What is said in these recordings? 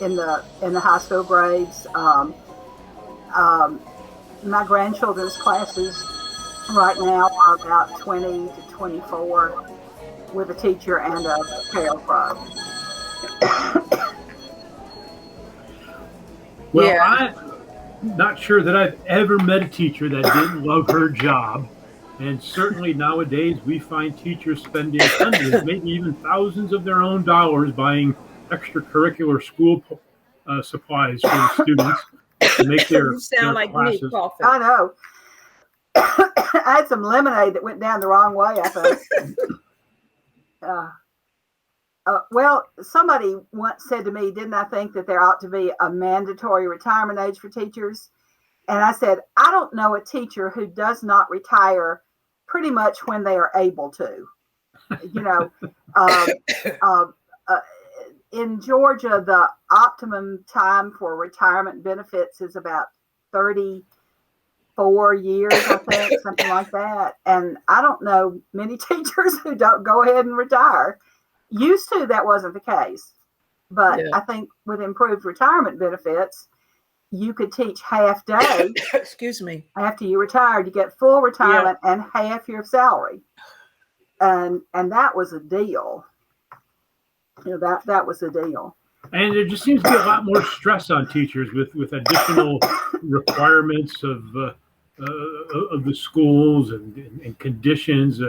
in the high school grades. My grandchildren's classes right now are about 20 to 24 with a teacher and a parapro. Well, yeah. I'm not sure that I've ever met a teacher that didn't love her job. And certainly nowadays we find teachers spending hundreds, maybe even thousands of their own dollars buying extracurricular school supplies for the students to make their classes. I know. I had some lemonade that went down the wrong way, I think. Well, somebody once said to me, didn't I think that there ought to be a mandatory retirement age for teachers? And I said, I don't know a teacher who does not retire pretty much when they are able to. You know, in Georgia, the optimum time for retirement benefits is about 34 years, I think, something like that. And I don't know many teachers who don't go ahead and retire. Used to, that wasn't the case. But yeah. I think with improved retirement benefits, you could teach half day. Excuse me. After you retired, you get full retirement and half your salary. And that was a deal. You know, that was a deal. And there just seems to be a lot more stress on teachers with additional requirements of the schools and conditions.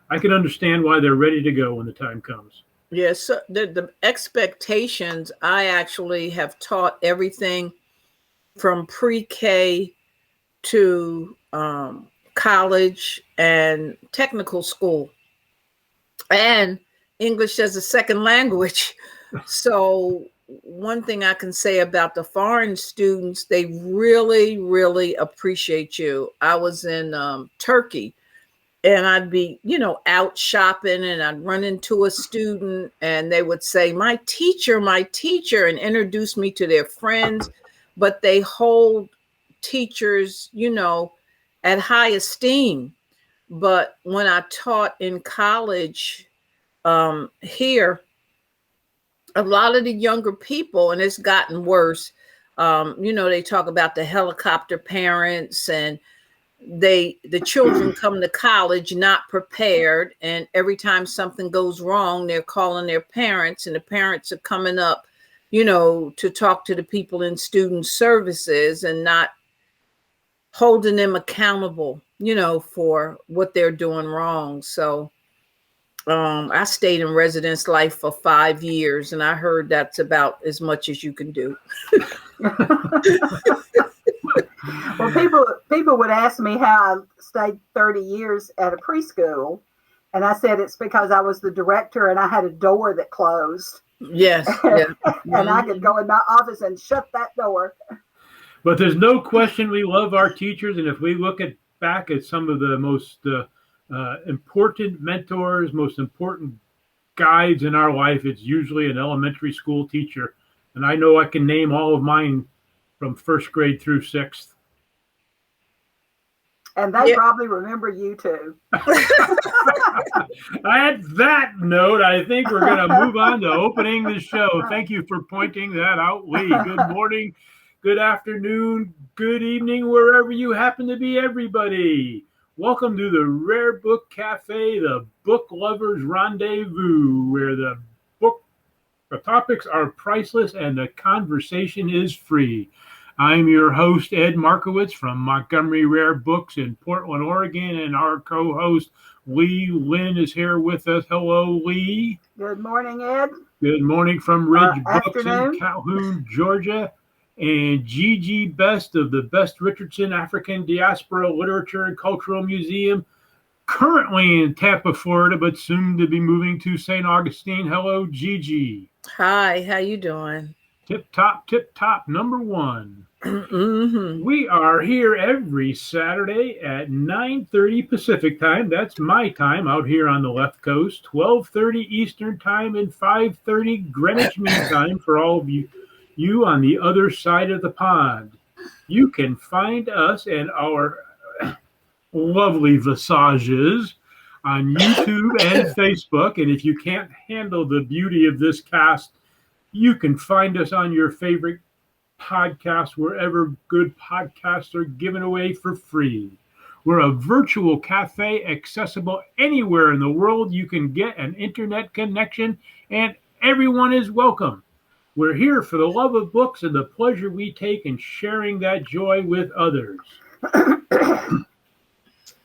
I can understand why they're ready to go when the time comes. Yes, so the expectations, I actually have taught everything from pre-K to college and technical school and English as a second language. So one thing I can say about the foreign students, they really, really appreciate you. I was in Turkey. And I'd be, out shopping and I'd run into a student and they would say, my teacher, and introduce me to their friends. But they hold teachers, at high esteem. But when I taught in college here, a lot of the younger people, and it's gotten worse, they talk about the helicopter parents and the children come to college not prepared, and every time something goes wrong, they're calling their parents, and the parents are coming up, to talk to the people in student services and not holding them accountable, for what they're doing wrong. So I stayed in residence life for 5 years, and I heard that's about as much as you can do. Well, people would ask me how I stayed 30 years at a preschool, and I said it's because I was the director and I had a door that closed. Yes. And I could go in my office and shut that door. But there's no question we love our teachers, and if we look back at some of the most important mentors, most important guides in our life, it's usually an elementary school teacher. And I know I can name all of mine from first grade through sixth. And they probably remember you too. At that note, I think we're going to move on to opening the show. Thank you for pointing that out, Lee. Good morning, good afternoon, good evening, wherever you happen to be, everybody. Welcome to the Rare Book Cafe, the book lovers rendezvous, where the topics are priceless and the conversation is free. I'm your host, Ed Markiewicz from Montgomery Rare Books in Portland, Oregon, and our co-host, Linn, is here with us. Hello, Lee. Good morning, Ed. Good morning from Ridge Books afternoon. in Calhoun, Georgia. And Gigi Best of the Best Richardson African Diaspora Literature and Cultural Museum, currently in Tampa, Florida, but soon to be moving to St. Augustine. Hello, Gigi. Hi, how you doing? Tip top, number one. Mm-hmm. We are here every Saturday at 9:30 Pacific time. That's my time out here on the left coast. 12:30 Eastern time and 5:30 Greenwich Mean Time for all of you on the other side of the pond. You can find us and our lovely visages on YouTube and Facebook. And if you can't handle the beauty of this cast, You can find us on your favorite podcast wherever good podcasts are given away for free. We're a virtual cafe accessible anywhere in the world. You can get an internet connection, and everyone is welcome. We're here for the love of books and the pleasure we take in sharing that joy with others.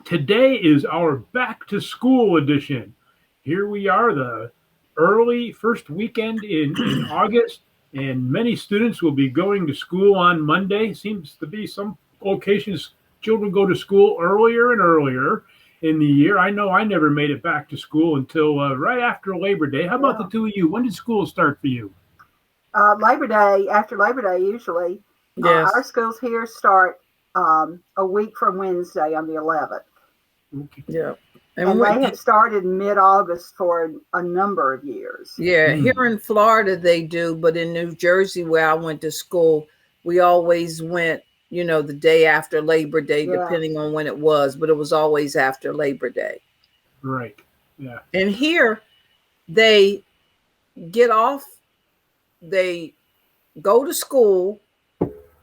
Today is our back to school edition. Here we are, the early first weekend in August, and many students will be going to school on Monday. Seems to be some locations children go to school earlier and earlier in the year. I know I never made it back to school until right after Labor Day. How about the two of you? When did school start for you? Labor Day, after Labor Day, usually. Yes. Our schools here start a week from Wednesday on the 11th. Okay. Yeah. And they have started mid-August for a number of years. Yeah, here in Florida they do, but in New Jersey where I went to school, we always went, you know, the day after Labor Day, depending on when it was, but it was always after Labor Day. Right. Yeah. And here they get off, they go to school,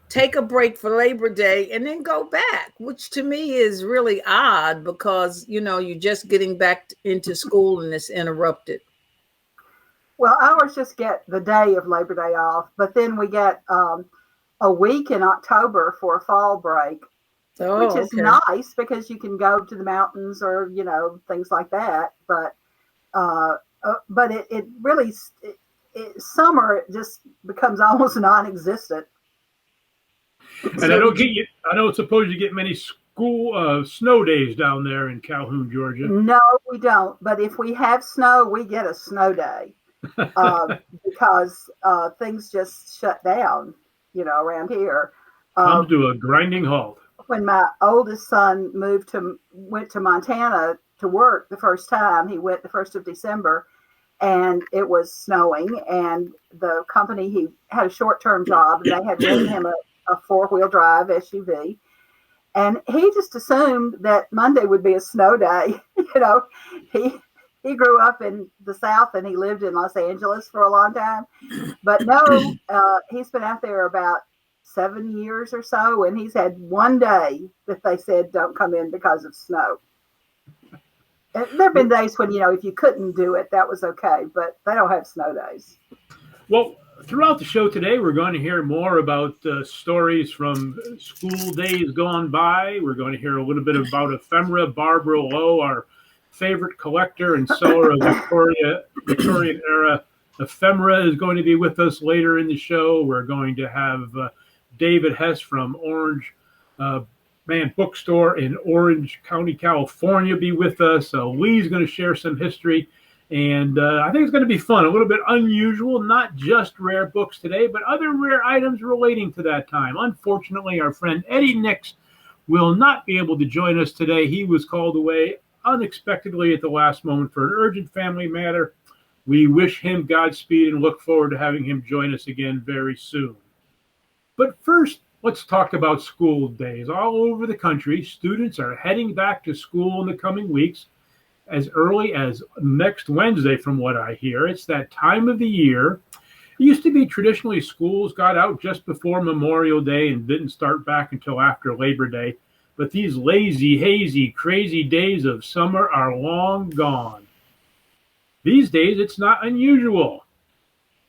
take a break for Labor Day, and then go back, which to me is really odd because, you know, you're just getting back into school and it's interrupted. Well, ours just get the day of Labor Day off, but then we get a week in October for a fall break, which is nice because you can go to the mountains or, you know, things like that. But it really, summer just becomes almost non-existent. And I don't suppose you get many school snow days down there in Calhoun, Georgia. No, we don't. But if we have snow, we get a snow day because things just shut down, you know, around here. Comes to a grinding halt. When my oldest son went to Montana to work the first time, he went the 1st of December, and it was snowing. And the company, he had a short-term job, and they had rented him a 4-wheel drive SUV, and he just assumed that Monday would be a snow day. You know, he grew up in the South and he lived in Los Angeles for a long time, but no, he's been out there about 7 years or so, and he's had one day that they said don't come in because of snow. And there have been days when, you know, if you couldn't do it, that was okay, but they don't have snow days. Well, throughout the show today, we're going to hear more about stories from school days gone by. We're going to hear a little bit about ephemera. Barbara Lowe, our favorite collector and seller of Victorian era ephemera, is going to be with us later in the show. We're going to have David Hess from Orange Bookstore in Orange County, California, be with us. Lee's going to share some history. And I think it's going to be fun, a little bit unusual, not just rare books today, but other rare items relating to that time. Unfortunately, our friend Eddie Nix will not be able to join us today. He was called away unexpectedly at the last moment for an urgent family matter. We wish him Godspeed and look forward to having him join us again very soon. But first, let's talk about school days. All over the country, students are heading back to school in the coming weeks. As early as next Wednesday, from what I hear. It's that time of the year. It used to be traditionally schools got out just before Memorial Day and didn't start back until after Labor Day. But these lazy, hazy, crazy days of summer are long gone. These days, it's not unusual.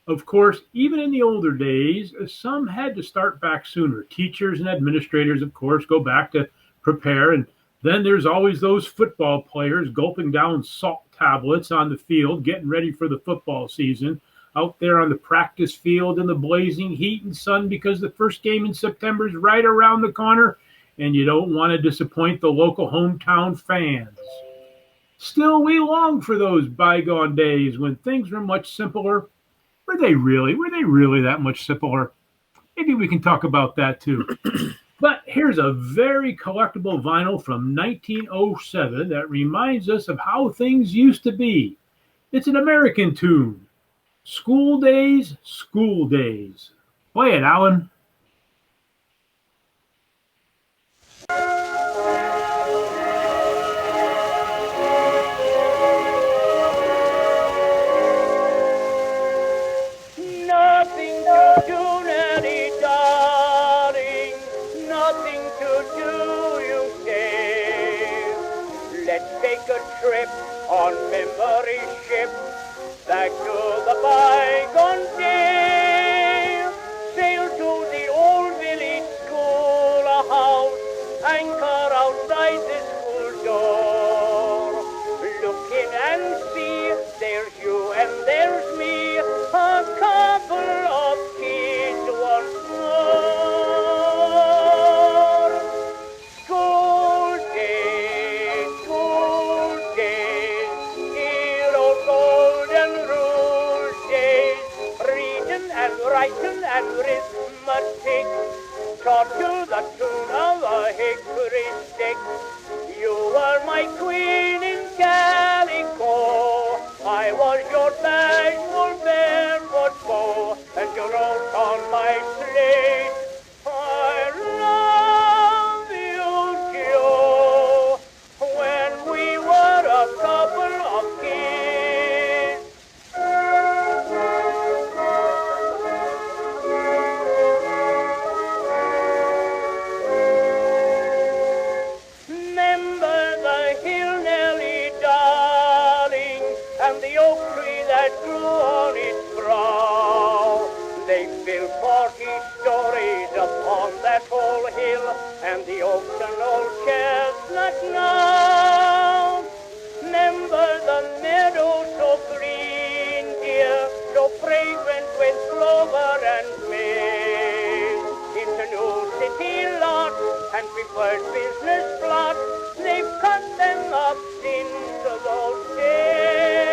Of course, even in the older days, some had to start back sooner. Teachers and administrators, of course, go back to prepare, and then there's always those football players gulping down salt tablets on the field, getting ready for the football season, out there on the practice field in the blazing heat and sun because the first game in September is right around the corner, and you don't want to disappoint the local hometown fans. Still, we long for those bygone days when things were much simpler. Were they really that much simpler? Maybe we can talk about that too. But here's a very collectible vinyl from 1907 that reminds us of how things used to be. It's an American tune. School Days, School Days. Play it, Alan. No Junery, darling, nothing to do, you say. Let's take a trip on memory ship back to the bygone day. Sail to the old village schoolhouse, anchor outside the school door. Look in and see, there's you and there's me, a couple of kids once more. School days, dear old golden rule days, reading and writing and arithmetic, taught to the tune of a hickory stick. You were my queen in calico, I was your bashful barefoot beau, and you wrote on my slate, I love you, Joe, when we were a couple of kids. Remember the hill, Nellie, darling, and the oak tree that grew on its brow. They built 40 stories upon that whole hill, and the oaks and old chestnut now. Remember the meadow so green, dear, so fragrant with clover and maize. It's a new city lot and preferred business plot. They've cut them up since those days.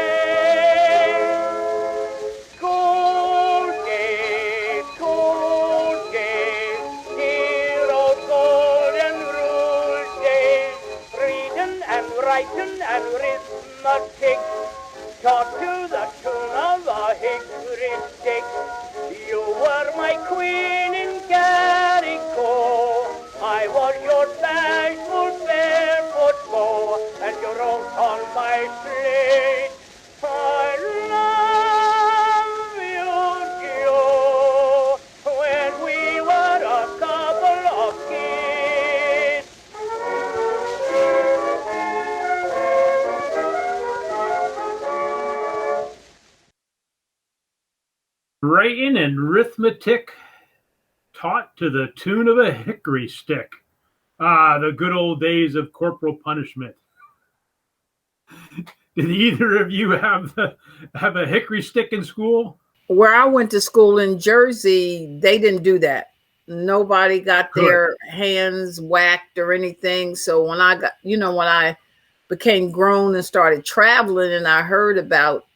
School days, dear old golden rule days, reading and writing and arithmetic, taught to the tune of a hickory stick. You were my queen in calico, I was your bashful barefoot beau, and you wrote on my slate, I love you, Joe, when we were a couple of kids. Writing and arithmetic taught to the tune of a hickory stick. Ah, the good old days of corporal punishment. Did either of you have a hickory stick in school? Where I went to school in Jersey, they didn't do that. Nobody got their hands whacked or anything. So when I got, when I became grown and started traveling and I heard about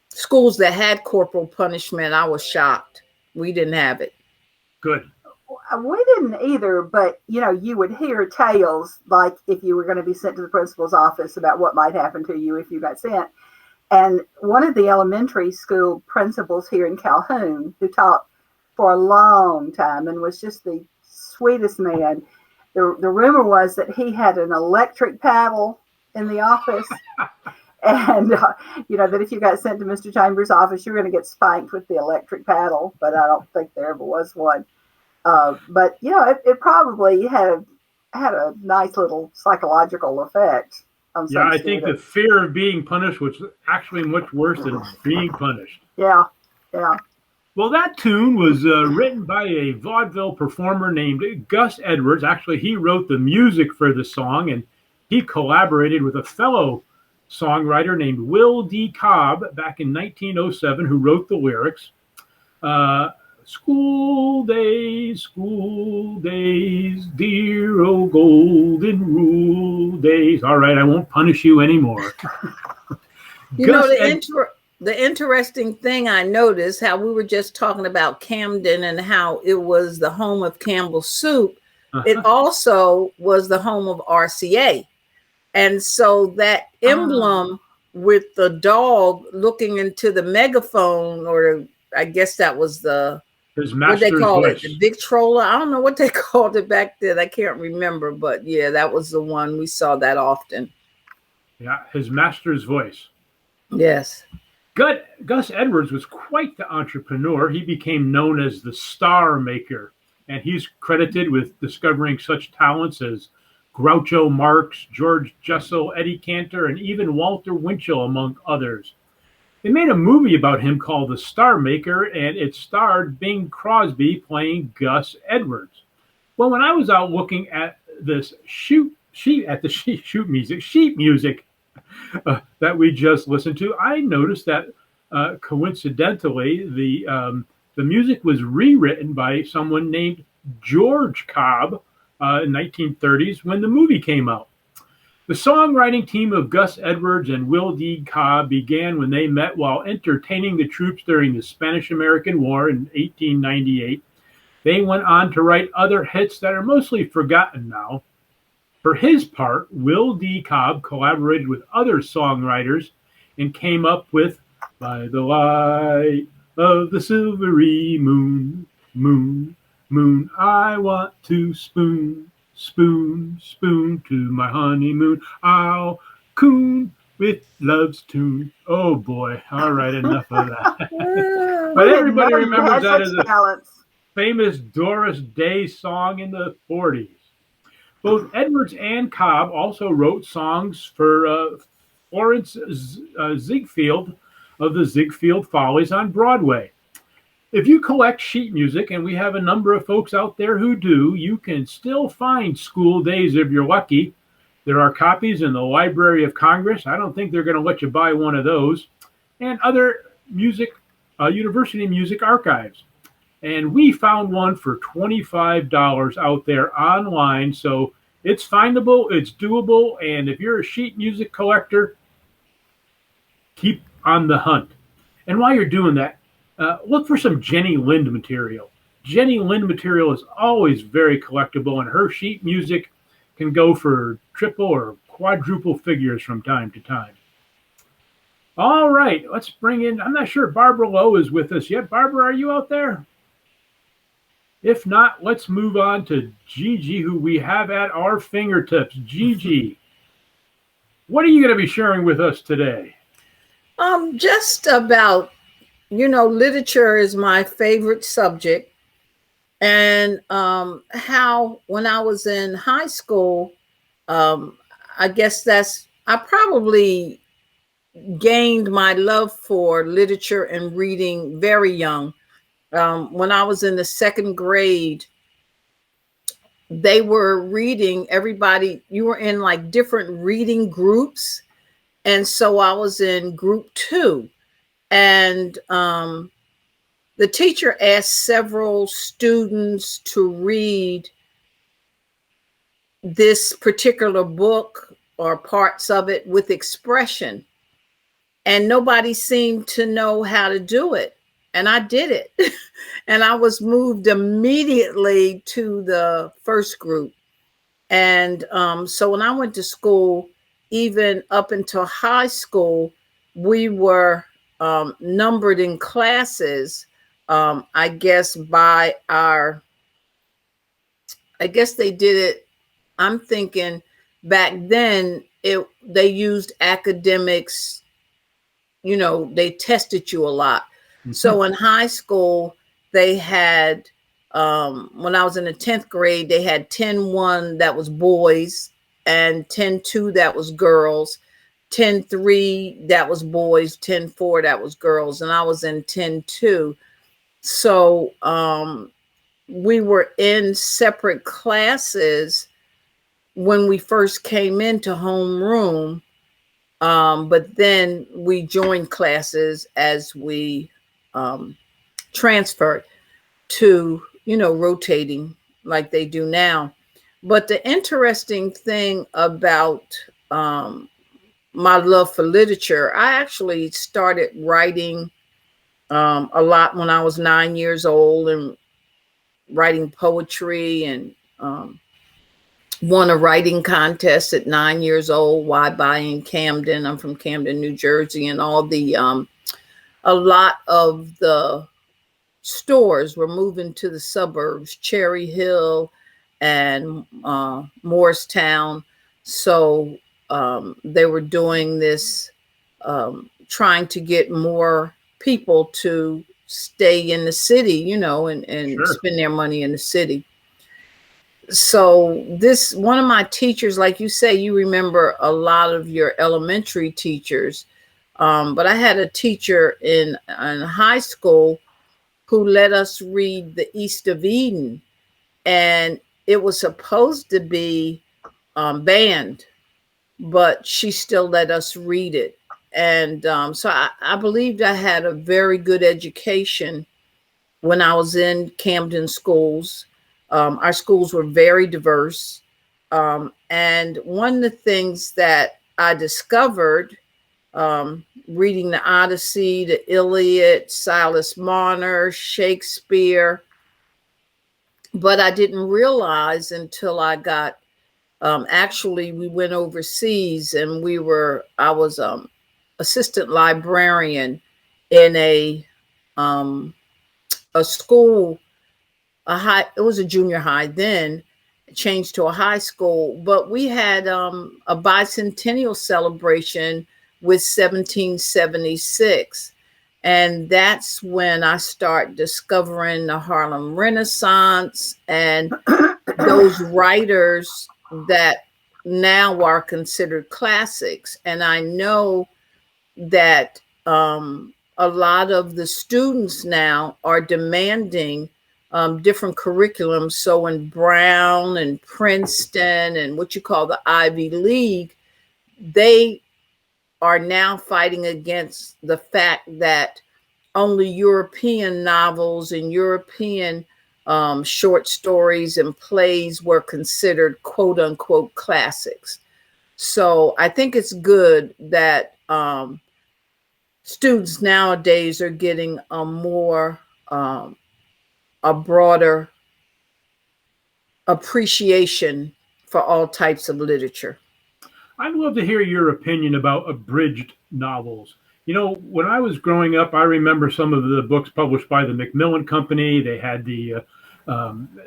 schools that had corporal punishment, I was shocked. We didn't have it. Good. We didn't either, but you would hear tales like if you were going to be sent to the principal's office about what might happen to you if you got sent. And one of the elementary school principals here in Calhoun, who taught for a long time and was just the sweetest man, the rumor was that he had an electric paddle in the office. And, that if you got sent to Mr. Chambers' office, you're going to get spanked with the electric paddle. But I don't think there ever was one. But, it probably had a nice little psychological effect on some I think the fear of being punished was actually much worse than being punished. Yeah. Well, that tune was written by a vaudeville performer named Gus Edwards. Actually, he wrote the music for the song, and he collaborated with a fellow songwriter named Will D. Cobb back in 1907, who wrote the lyrics. School days, dear old golden rule days. All right, I won't punish you anymore. The interesting thing I noticed, how we were just talking about Camden and how it was the home of Campbell's Soup. It also was the home of RCA. And so that emblem with the dog looking into the megaphone, or I guess that was his what they call voice. it, the Victrola. I don't know what they called it back then. I can't remember, but yeah, that was the one. We saw that often. Yeah, his master's voice. Yes. Gus Edwards was quite the entrepreneur. He became known as the Star Maker, and he's credited with discovering such talents as Groucho Marx, George Jessel, Eddie Cantor, and even Walter Winchell, among others. They made a movie about him called The Star Maker, and it starred Bing Crosby playing Gus Edwards. Well, when I was out looking at this sheet music that we just listened to, I noticed that coincidentally the music was rewritten by someone named George Cobb in 1930s when the movie came out. The songwriting team of Gus Edwards and Will D. Cobb began when they met while entertaining the troops during the Spanish-American War in 1898. They went on to write other hits that are mostly forgotten now. For his part, Will D. Cobb collaborated with other songwriters and came up with By the Light of the Silvery Moon, Moon, Moon, I want to spoon, spoon, spoon to my honeymoon. I'll coon with love's tune. Oh boy. All right, enough of that. But everybody remembers that as a famous Doris Day song in the 40s. Both Edwards and Cobb also wrote songs for Florence Ziegfeld of the Ziegfeld Follies on Broadway. If you collect sheet music, and we have a number of folks out there who do, you can still find School Days if you're lucky. There are copies in the Library of Congress. I don't think they're going to let you buy one of those. And other university music archives. And we found one for $25 out there online. So it's findable, it's doable. And if you're a sheet music collector, keep on the hunt. And while you're doing that, look for some Jenny Lind material. Jenny Lind material is always very collectible, and her sheet music can go for triple or quadruple figures from time to time. All right, let's bring in, I'm not sure Barbara Lowe is with us yet. Barbara, are you out there? If not, let's move on to Gigi, who we have at our fingertips. Gigi, what are you going to be sharing with us today? Just about, literature is my favorite subject. And how, when I was in high school, I guess I probably gained my love for literature and reading very young. When I was in the second grade, they were reading, you were in like different reading groups. And so I was in group 2. And the teacher asked several students to read this particular book or parts of it with expression. And nobody seemed to know how to do it. And I did it. And I was moved immediately to the first group. And so when I went to school, even up until high school, we were numbered in classes, I guess they did it. I'm thinking back then they used academics, they tested you a lot. Mm-hmm. So in high school, they had, when I was in the 10th grade, they had 10-1 that was boys and 10-2 that was girls, 10-3 that was boys, 10-4 that was girls, and I was in 10-2. So we were in separate classes when we first came into homeroom, but then we joined classes as we transferred to, rotating like they do now. But the interesting thing about my love for literature, I actually started writing a lot when I was 9 years old and writing poetry, and won a writing contest at 9 years old. Why buy in Camden? I'm from Camden, New Jersey, and all the a lot of the stores were moving to the suburbs, Cherry Hill and Morristown. So they were doing this trying to get more people to stay in the city, you know, and Sure. spend their money in the city. So one of my teachers, like you say, you remember a lot of your elementary teachers, but I had a teacher in high school who let us read The East of Eden, and it was supposed to be banned, but she still let us read it. And so I believed I had a very good education when I was in Camden schools. Our schools were very diverse. And one of the things that I discovered reading the Odyssey, the Iliad, Silas Marner, Shakespeare, but I didn't realize until I got, actually we went overseas, and I was assistant librarian in a school, it was a junior high then, changed to a high school, but we had a bicentennial celebration with 1776. And that's when I start discovering the Harlem Renaissance and those writers that now are considered classics. And I know that a lot of the students now are demanding different curriculums. So in Brown and Princeton and what you call the Ivy League, they are now fighting against the fact that only European novels and European short stories and plays were considered quote unquote classics. So I think it's good that students nowadays are getting a broader appreciation for all types of literature. I'd love to hear your opinion about abridged novels. You know, when I was growing up, I remember some of the books published by the Macmillan Company. They had the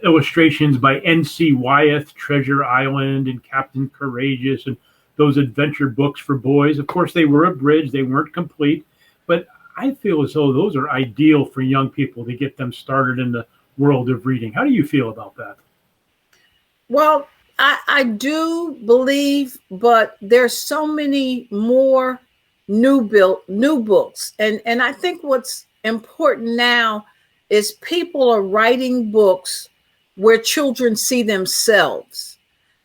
illustrations by N.C. Wyeth, Treasure Island and Captain Courageous, and those adventure books for boys. Of course, they were abridged. They weren't complete. But I feel as though those are ideal for young people to get them started in the world of reading. How do you feel about that? Well, I do believe, but there's so many more new books. And I think what's important now is people are writing books where children see themselves.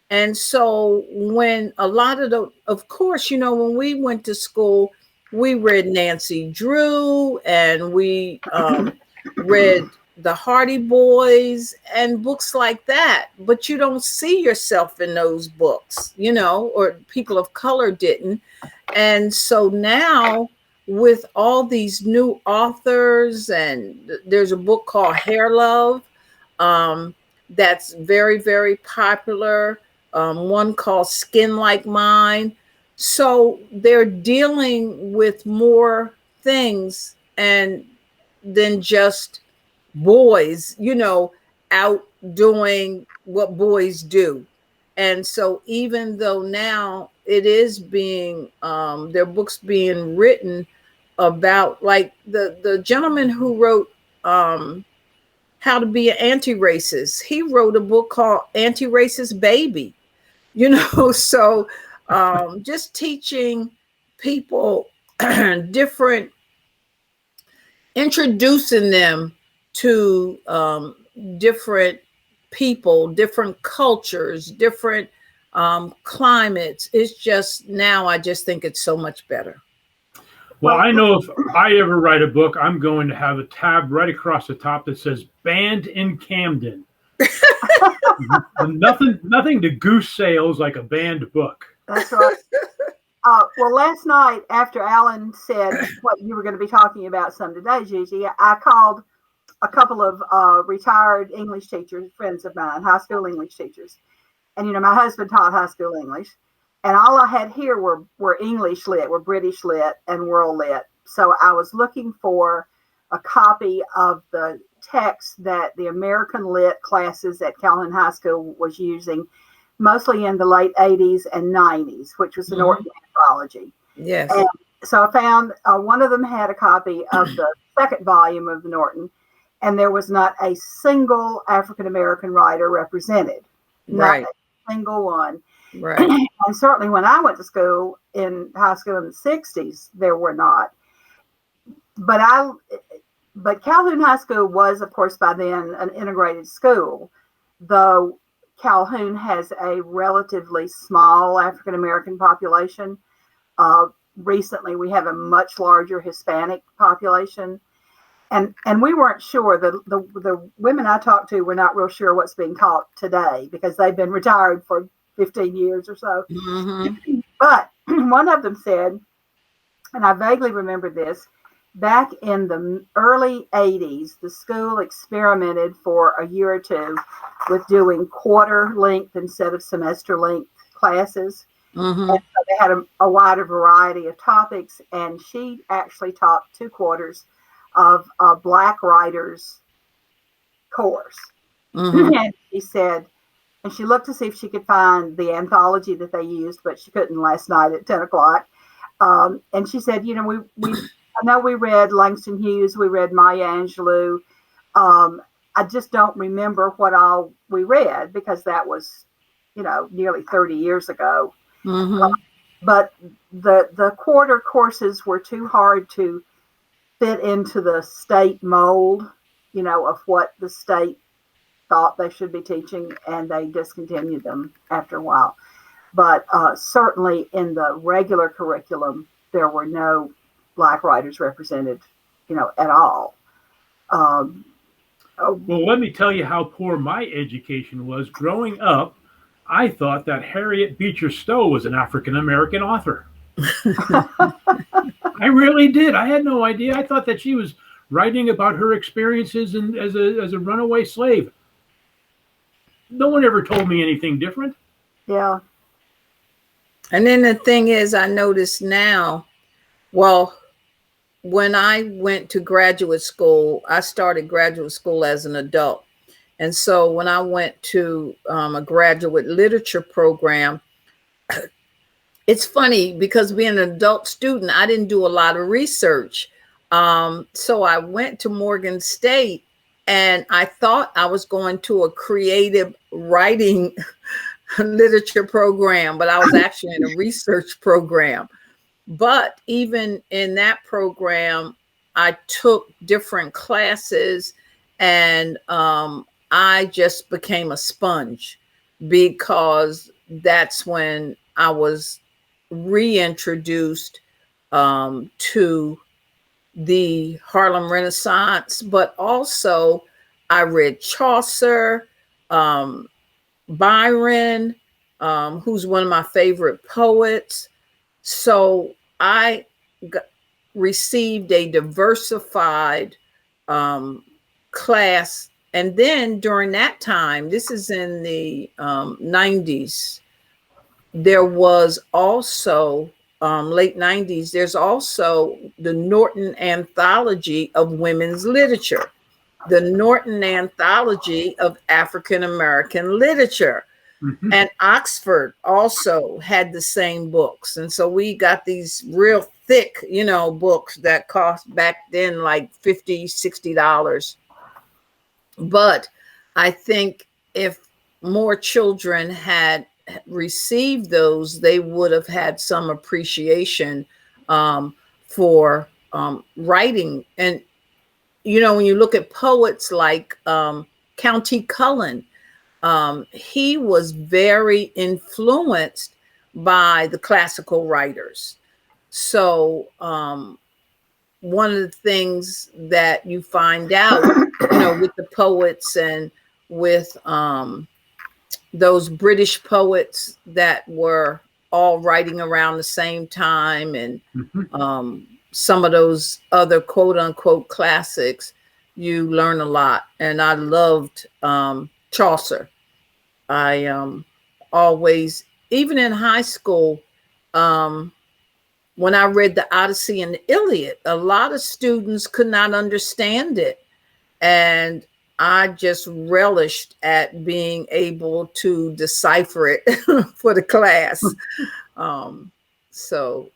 And so when a lot of course, you know, when we went to school, we read Nancy Drew and we read the Hardy Boys and books like that, but you don't see yourself in those books, you know, or people of color didn't. And so now with all these new authors, and there's a book called Hair Love that's very, very popular. One called Skin Like Mine. So they're dealing with more things and than just boys, you know, out doing what boys do. And so even though now it is being, there are books being written about, like the gentleman who wrote How to Be an Anti-Racist, he wrote a book called Anti-Racist Baby, you know, so just teaching people different, introducing them to different people, different cultures, different climates. It's just now, I just think it's so much better. Well, I know if I ever write a book, I'm going to have a tab right across the top that says "Banned in Camden." Nothing to goose sales like a banned book. That's right. Well, last night after Alan said what you were going to be talking about some today, Gigi, I called a couple of retired English teachers, friends of mine, high school English teachers. And, you know, my husband taught high school English. And all I had here were English lit, were British lit, and world lit. So I was looking for a copy of the text that the American lit classes at Calhoun High School was using, mostly in the late 80s and 90s, which was the Norton anthology. Yes. And so I found one of them had a copy of the second volume of the Norton, and there was not a single African American writer represented. Not Right. a single one. Right. And certainly when I went to school in high school in the 60s, there were not. But Calhoun High School was, of course, by then an integrated school, though Calhoun has a relatively small African American population. Recently, we have a much larger Hispanic population. And we weren't sure. The women I talked to were not real sure what's being taught today because they've been retired for 15 years or so. Mm-hmm. But one of them said, and I vaguely remember this, back in the early 80s, the school experimented for a year or two with doing quarter length instead of semester length classes. Mm-hmm. And so they had a wider variety of topics, and she actually taught 2 quarters of a Black writers course. Mm-hmm. And she said, and she looked to see if she could find the anthology that they used, but she couldn't last night at 10 o'clock. And she said, you know, I know we read Langston Hughes, we read Maya Angelou. I just don't remember what all we read because that was, you know, nearly 30 years ago. Mm-hmm. But the quarter courses were too hard to fit into the state mold, you know, of what the state thought they should be teaching, and they discontinued them after a while. But certainly in the regular curriculum, there were no Black writers represented, you know, at all. Well, let me tell you how poor my education was. Growing up, I thought that Harriet Beecher Stowe was an African-American author. I really did. I had no idea. I thought that she was writing about her experiences as a runaway slave. No one ever told me anything different. Yeah. And then the thing is, I notice now, well, when I went to graduate school, I started graduate school as an adult. And so when I went to a graduate literature program, it's funny because being an adult student, I didn't do a lot of research. So I went to Morgan State and I thought I was going to a creative writing literature program, but I was actually in a research program. But even in that program, I took different classes and I just became a sponge because that's when I was reintroduced to the Harlem Renaissance, but also I read Chaucer, Byron, who's one of my favorite poets. So I received a diversified class. And then during that time, this is in the 90s, there was also, late 90s, there's also the Norton Anthology of Women's Literature, the Norton Anthology of African American Literature. Mm-hmm. And Oxford also had the same books. And so we got these real thick, you know, books that cost back then like $50, $60. But I think if more children had received those, they would have had some appreciation for writing. And, you know, when you look at poets like Countee Cullen, he was very influenced by the classical writers. So one of the things that you find out, you know, with the poets and with those British poets that were all writing around the same time, and some of those other quote unquote classics, you learn a lot. And I loved Chaucer. I always, even in high school, when I read the Odyssey and the Iliad, a lot of students could not understand it. And I just relished at being able to decipher it for the class. So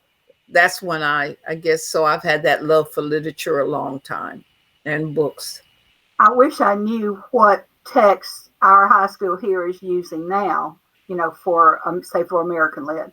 that's when I guess so. I've had that love for literature a long time and books. I wish I knew what text our high school here is using now, for, say, for American Lit.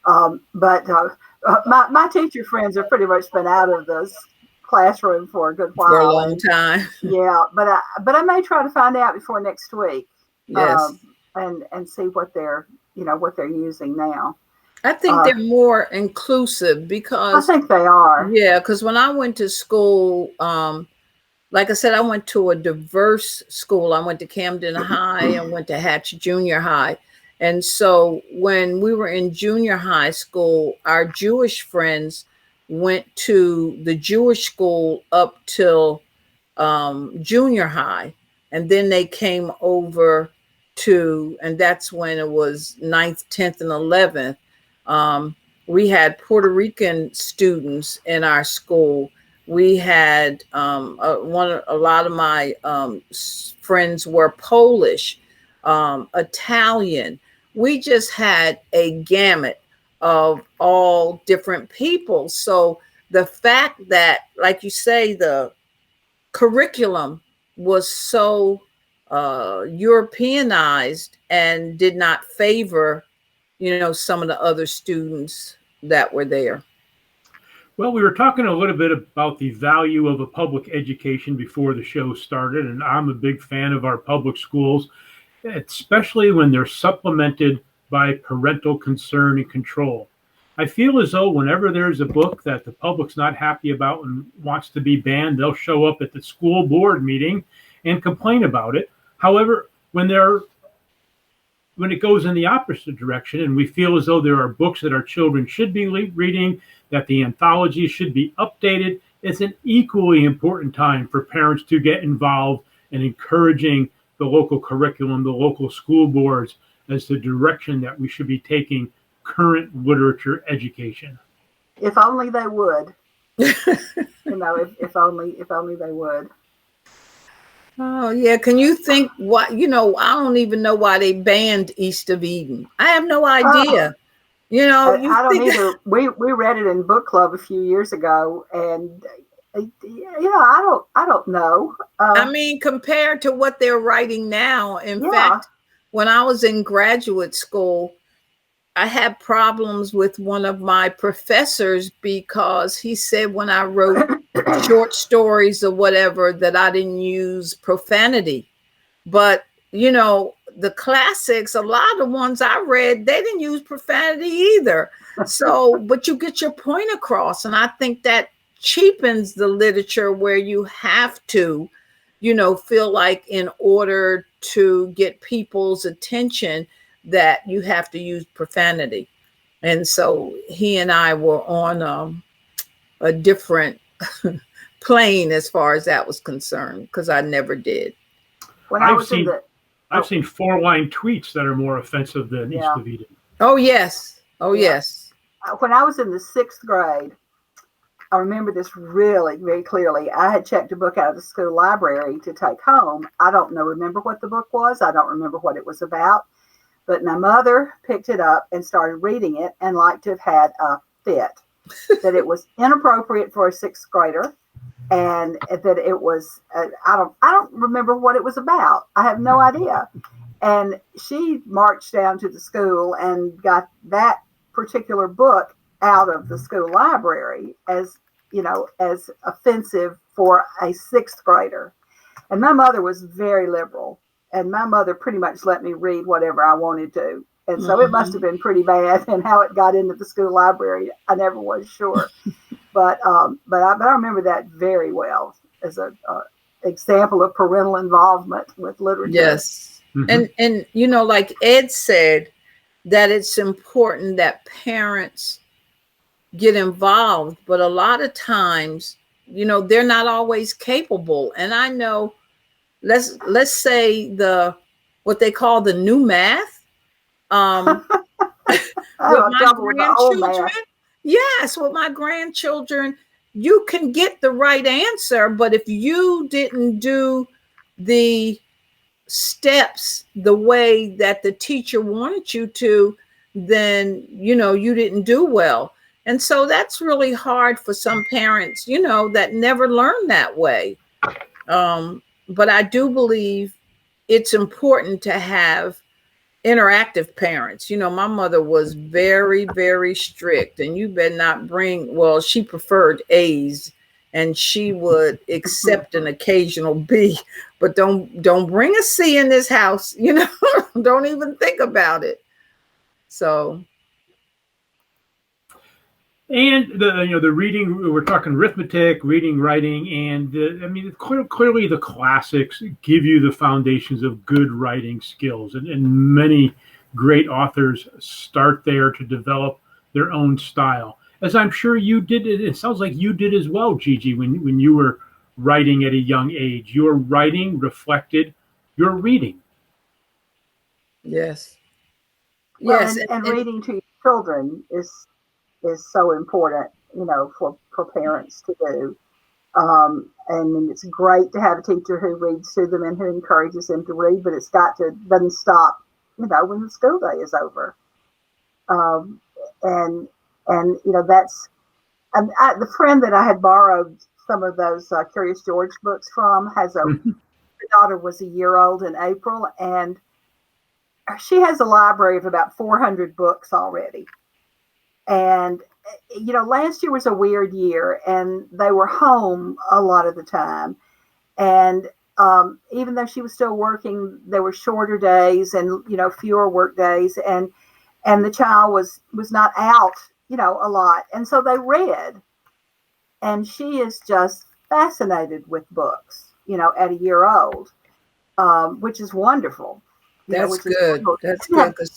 But my teacher friends have pretty much been out of this classroom for a good while. For a long time. Yeah, but I may try to find out before next week. Yes. And see what they're using now. I think they're more inclusive because I think they are. Yeah, because when I went to school, like I said, I went to a diverse school. I went to Camden High and went to Hatch Junior High. And so when we were in junior high school, our Jewish friends went to the Jewish school up till junior high. And then they came over and that's when it was 9th, 10th, and 11th. We had Puerto Rican students in our school. We had a lot of my friends were Polish, Italian. We just had a gamut of all different people. So the fact that, like you say, the curriculum was so Europeanized and did not favor, some of the other students that were there. Well, we were talking a little bit about the value of a public education before the show started, and I'm a big fan of our public schools, especially when they're supplemented by parental concern and control. I feel as though whenever there's a book that the public's not happy about and wants to be banned, they'll show up at the school board meeting and complain about it. However, when it goes in the opposite direction and we feel as though there are books that our children should be reading, that the anthologies should be updated, it's an equally important time for parents to get involved in encouraging the local curriculum, the local school boards, as the direction that we should be taking current literature education. If only they would. if only they would. Oh yeah, can you think what I don't even know why they banned East of Eden. I have no idea. I don't either. We read it in book club a few years ago, and I don't know. I mean, compared to what they're writing now, in fact, when I was in graduate school, I had problems with one of my professors because he said when I wrote short stories or whatever that I didn't use profanity. But, the classics, a lot of the ones I read, they didn't use profanity either. So, but you get your point across. And I think that cheapens the literature where you have to, feel like in order to get people's attention that you have to use profanity. And so he and I were on a different plane as far as that was concerned, because I never did. I've seen 4-line tweets that are more offensive than East of Eden. Oh, yes. Oh, yes. When I was in the 6th grade, I remember this really very clearly. I had checked a book out of the school library to take home. I don't remember what the book was. I don't remember what it was about. But my mother picked it up and started reading it and liked to have had a fit. That it was inappropriate for a 6th grader, and that it was I don't remember what it was about. I have no idea. And she marched down to the school and got that particular book out of the school library as offensive for a 6th grader. And my mother was very liberal, and my mother pretty much let me read whatever I wanted to. And so it must have been pretty bad, and how it got into the school library, I never was sure. But I remember that very well as an example of parental involvement with literature. Yes. Mm-hmm. And like Ed said, that it's important that parents get involved, but a lot of times, they're not always capable. And I know, let's say what they call the new math. With my grandchildren, yes, with my grandchildren, you can get the right answer, but if you didn't do the steps the way that the teacher wanted you to, then you didn't do well. And so that's really hard for some parents, you know, that never learned that way. But I do believe it's important to have interactive parents. You know, my mother was very, very strict, and you better not bring, well, she preferred A's, and she would accept an occasional B, but don't bring a C in this house, you know. Don't even think about it. So, and the reading, we're talking arithmetic, reading, writing, and I mean, clearly the classics give you the foundations of good writing skills, and many great authors start there to develop their own style, as I'm sure you did. It sounds like you did as well, Gigi, when you were writing at a young age. Your writing reflected your reading. yes. Well, Yes. and reading to your children is so important, you know, for parents to do. And it's great to have a teacher who reads to them and who encourages them to read, but doesn't stop, you know, when the school day is over. And you know, that's the friend that I had borrowed some of those Curious George books from has her daughter was a year old in April, and she has a library of about 400 books already. And, you know, last year was a weird year, and they were home a lot of the time. And even though she was still working, there were shorter days and, you know, fewer work days. And the child was not out, you know, a lot. And so they read. And she is just fascinated with books, you know, at a year old, which is wonderful. That's good. That's good. Because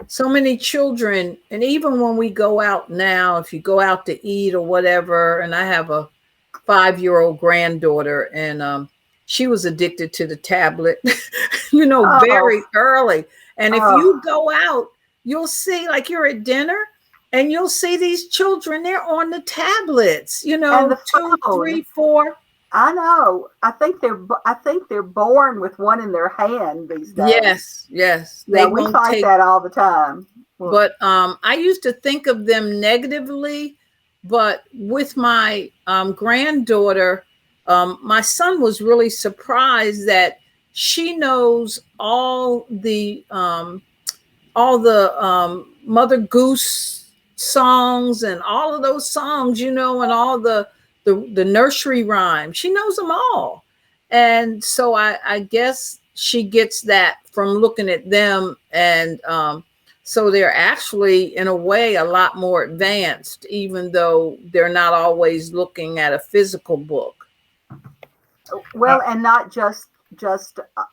so many children, and even when we go out now, if you go out to eat or whatever, and I have a 5-year-old granddaughter, and she was addicted to the tablet, you know, very early. And if you go out, you'll see, like, you're at dinner, and you'll see these children, they're on the tablets, you know, 2, 3, 4. I know. I think they're born with one in their hand these days. Yes. Yeah, we fight that all the time. But I used to think of them negatively, but with my granddaughter, my son was really surprised that she knows all the Mother Goose songs and all of those songs, you know, and all the nursery rhymes. She knows them all. And so I guess she gets that from looking at them. And so they're actually, in a way, a lot more advanced, even though they're not always looking at a physical book. Well, and not just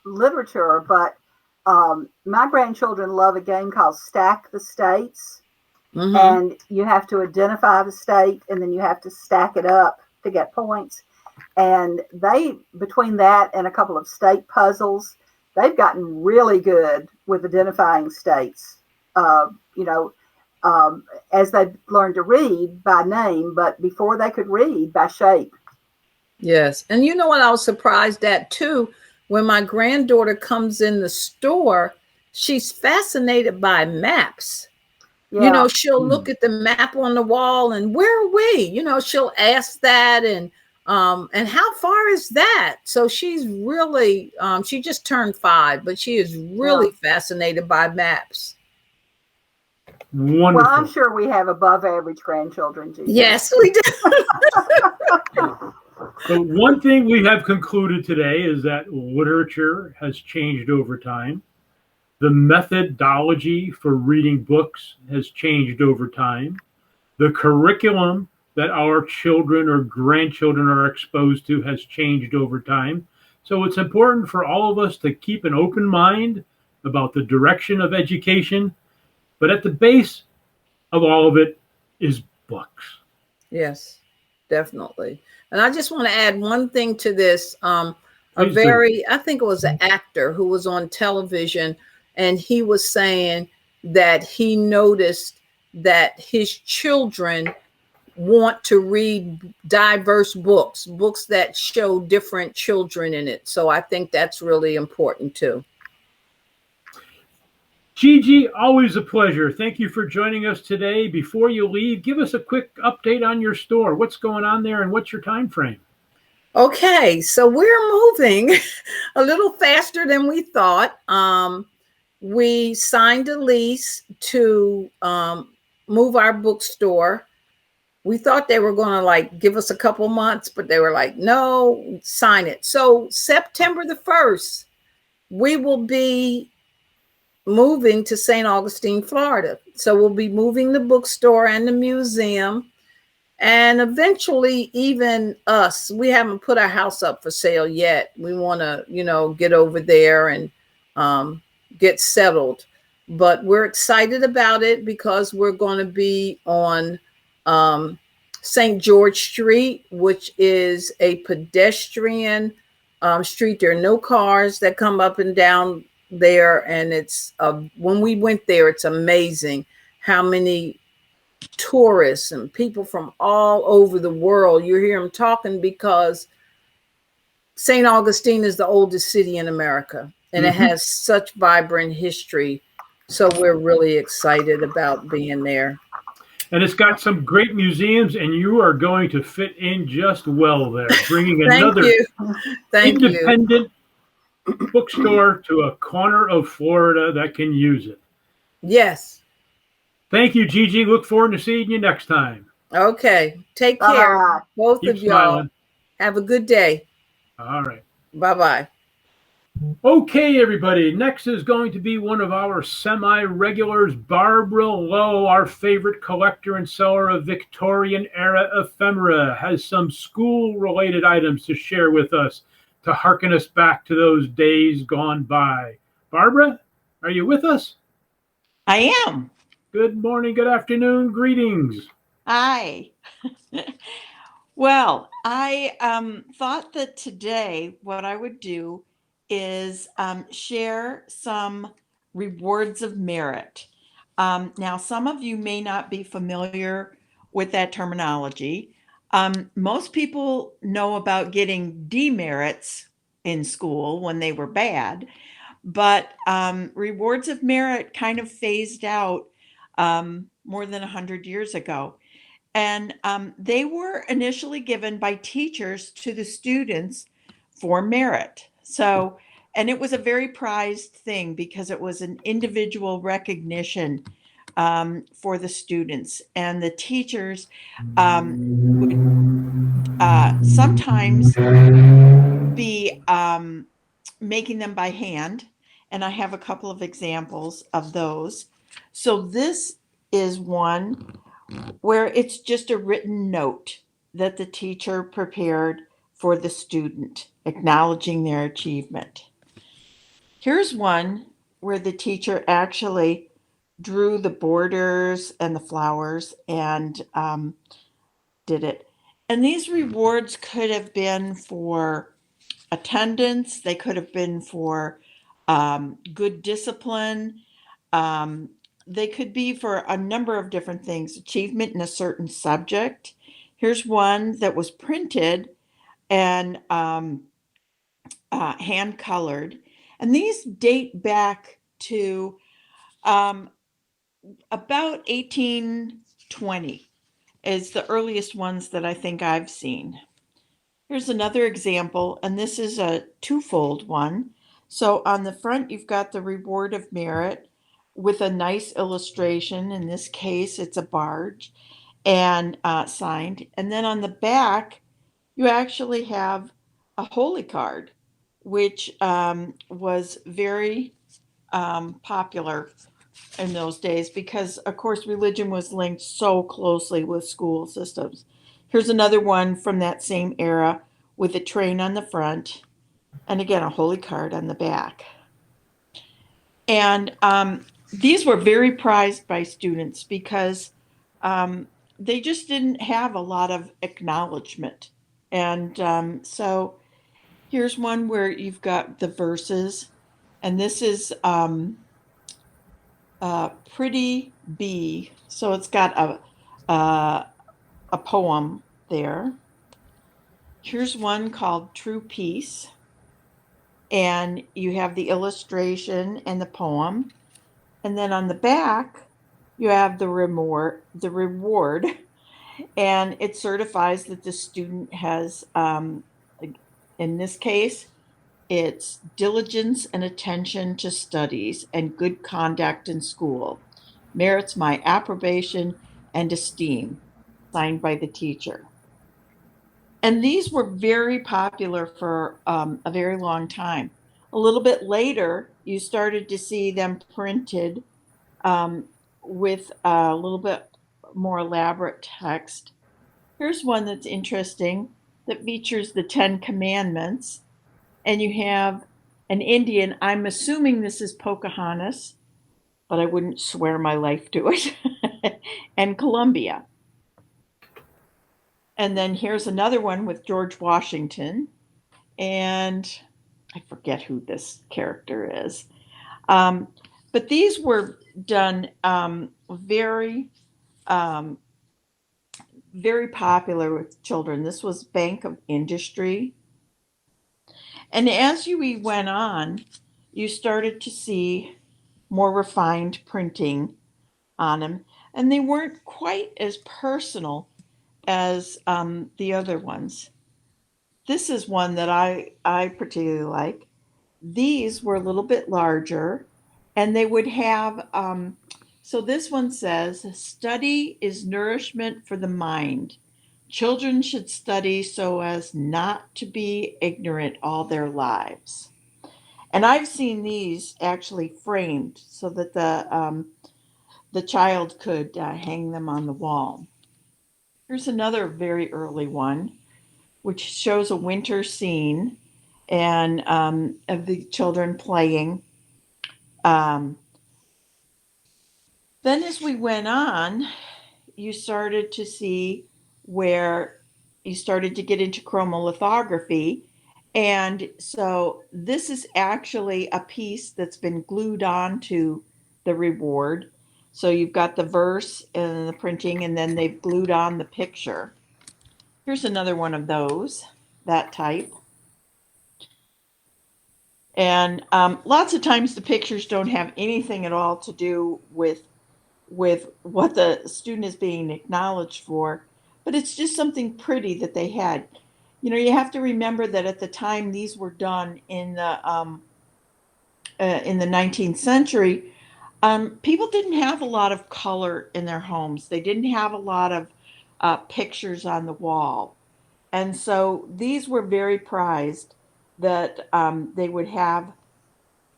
literature, but my grandchildren love a game called Stack the States. Mm-hmm. And you have to identify the state, and then you have to stack it up to get points. And they, between that and a couple of state puzzles, they've gotten really good with identifying states, you know, as they learned to read by name, but before they could read by shape. Yes. And you know what I was surprised at too? When my granddaughter comes in the store, she's fascinated by maps. Yeah. You know, she'll look at the map on the wall and where are we? You know, she'll ask that and how far is that? So she's really, she just turned 5, but she is really fascinated by maps. Wonderful. Well, I'm sure we have above average grandchildren, Gigi. Yes, we do. So one thing we have concluded today is that literature has changed over time. The methodology for reading books has changed over time. The curriculum that our children or grandchildren are exposed to has changed over time. So it's important for all of us to keep an open mind about the direction of education. But at the base of all of it is books. Yes, definitely. And I just want to add one thing to this. I think it was an actor who was on television, and he was saying that he noticed that his children want to read diverse books that show different children in it. So I think that's really important too. Gigi, always a pleasure. Thank you for joining us today. Before you leave, give us a quick update on your store. What's going on there and what's your time frame? Okay, so we're moving a little faster than we thought. We signed a lease to move our bookstore. We thought they were going to give us a couple months, but they were like, no, sign it. So September the 1st, we will be moving to St. Augustine, Florida. So we'll be moving the bookstore and the museum, and eventually even us. We haven't put our house up for sale yet. We want to, get over there and get settled. But we're excited about it because we're going to be on St. George Street, which is a pedestrian street. There are no cars that come up and down there, and it's when we went there, it's amazing how many tourists and people from all over the world. You hear them talking because St. Augustine is the oldest city in America, and it has such vibrant history. So we're really excited about being there. And it's got some great museums, and you are going to fit in just well there, bringing another independent bookstore to a corner of Florida that can use it. Yes. Thank you, Gigi. Look forward to seeing you next time. Okay. Take care, both Keep of y'all. smiling. Have a good day. All right. Bye-bye. Okay, everybody. Next is going to be one of our semi-regulars, Barbara Lowe, our favorite collector and seller of Victorian-era ephemera, has some school-related items to share with us to hearken us back to those days gone by. Barbara, are you with us? I am. Good morning, good afternoon, greetings. Hi. Well, I thought that today what I would do is share some rewards of merit. Now, some of you may not be familiar with that terminology. Most people know about getting demerits in school when they were bad, but rewards of merit kind of phased out more than 100 years ago. And they were initially given by teachers to the students for merit. So, and it was a very prized thing because it was an individual recognition for the students. And the teachers would sometimes be making them by hand. And I have a couple of examples of those. So this is one where it's just a written note that the teacher prepared for the student, acknowledging their achievement. Here's one where the teacher actually drew the borders and the flowers and did it. And these rewards could have been for attendance. They could have been for good discipline. They could be for a number of different things, achievement in a certain subject. Here's one that was printed and hand colored. And these date back to about 1820 is the earliest ones that I think I've seen. Here's another example, and this is a twofold one. So on the front, you've got the reward of merit with a nice illustration. In this case, it's a barge and signed. And then on the back, you actually have a holy card, which was very popular in those days because, of course, religion was linked so closely with school systems. Here's another one from that same era with a train on the front and, again, a holy card on the back. And these were very prized by students because they just didn't have a lot of acknowledgement. And so here's one where you've got the verses, and this is Pretty Bee. So it's got a poem there. Here's one called True Peace. And you have the illustration and the poem. And then on the back, you have the reward, and it certifies that the student has, in this case, it's diligence and attention to studies and good conduct in school, merits my approbation and esteem, signed by the teacher. And these were very popular for a very long time. A little bit later, you started to see them printed with a little bit more elaborate text. Here's one that's interesting that features the 10 Commandments. And you have an Indian. I'm assuming this is Pocahontas, but I wouldn't swear my life to it. And Columbia. And then here's another one with George Washington. And I forget who this character is. But these were done very, very popular with children. This was Bank of Industry. And as we went on, you started to see more refined printing on them. And they weren't quite as personal as the other ones. This is one that I particularly like. These were a little bit larger, and they would have, so this one says, study is nourishment for the mind. Children should study so as not to be ignorant all their lives. And I've seen these actually framed so that the child could hang them on the wall. Here's another very early one, which shows a winter scene and of the children playing. Then as we went on, you started to see where you started to get into chromolithography. And so this is actually a piece that's been glued onto the reward. So you've got the verse and the printing, and then they've glued on the picture. Here's another one of those, that type. And lots of times the pictures don't have anything at all to do with what the student is being acknowledged for, but it's just something pretty that they had. You know, you have to remember that at the time these were done in the 19th century, people didn't have a lot of color in their homes. They didn't have a lot of pictures on the wall. And so these were very prized, that they would have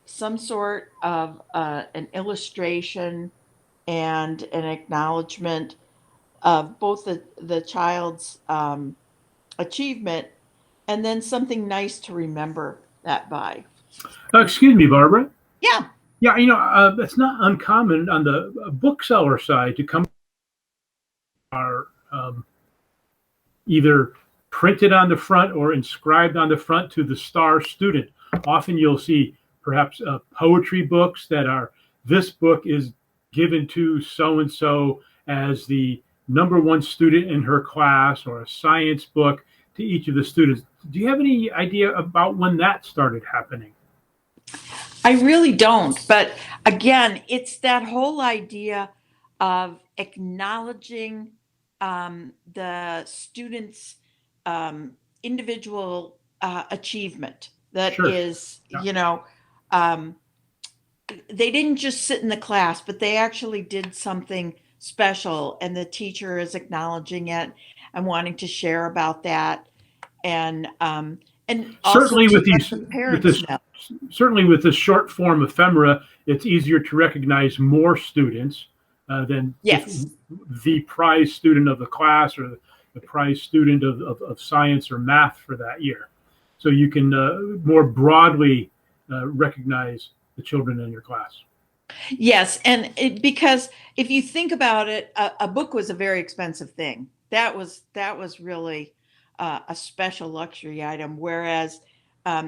some sort of an illustration and an acknowledgement of both the child's achievement and then something nice to remember that by. Excuse me, Barbara. Yeah. Yeah, you know, it's not uncommon on the bookseller side to come are either printed on the front or inscribed on the front to the star student. Often you'll see perhaps poetry books that are, this book is given to so-and-so as the #1 student in her class, or a science book to each of the students. Do you have any idea about when that started happening? I really don't. But again, it's that whole idea of acknowledging the student's individual achievement. That Sure. is, Yeah. you know, they didn't just sit in the class, but they actually did something special, and the teacher is acknowledging it and wanting to share about that. And Certainly also with to let these, the with parents this, know. certainly with this short form ephemera, it's easier to recognize more students than Yes. just the prize student of the class or the prize student of science or math for that year. So you can more broadly recognize the children in your class. Yes, and because if you think about it, a book was a very expensive thing. That was really a special luxury item. Whereas,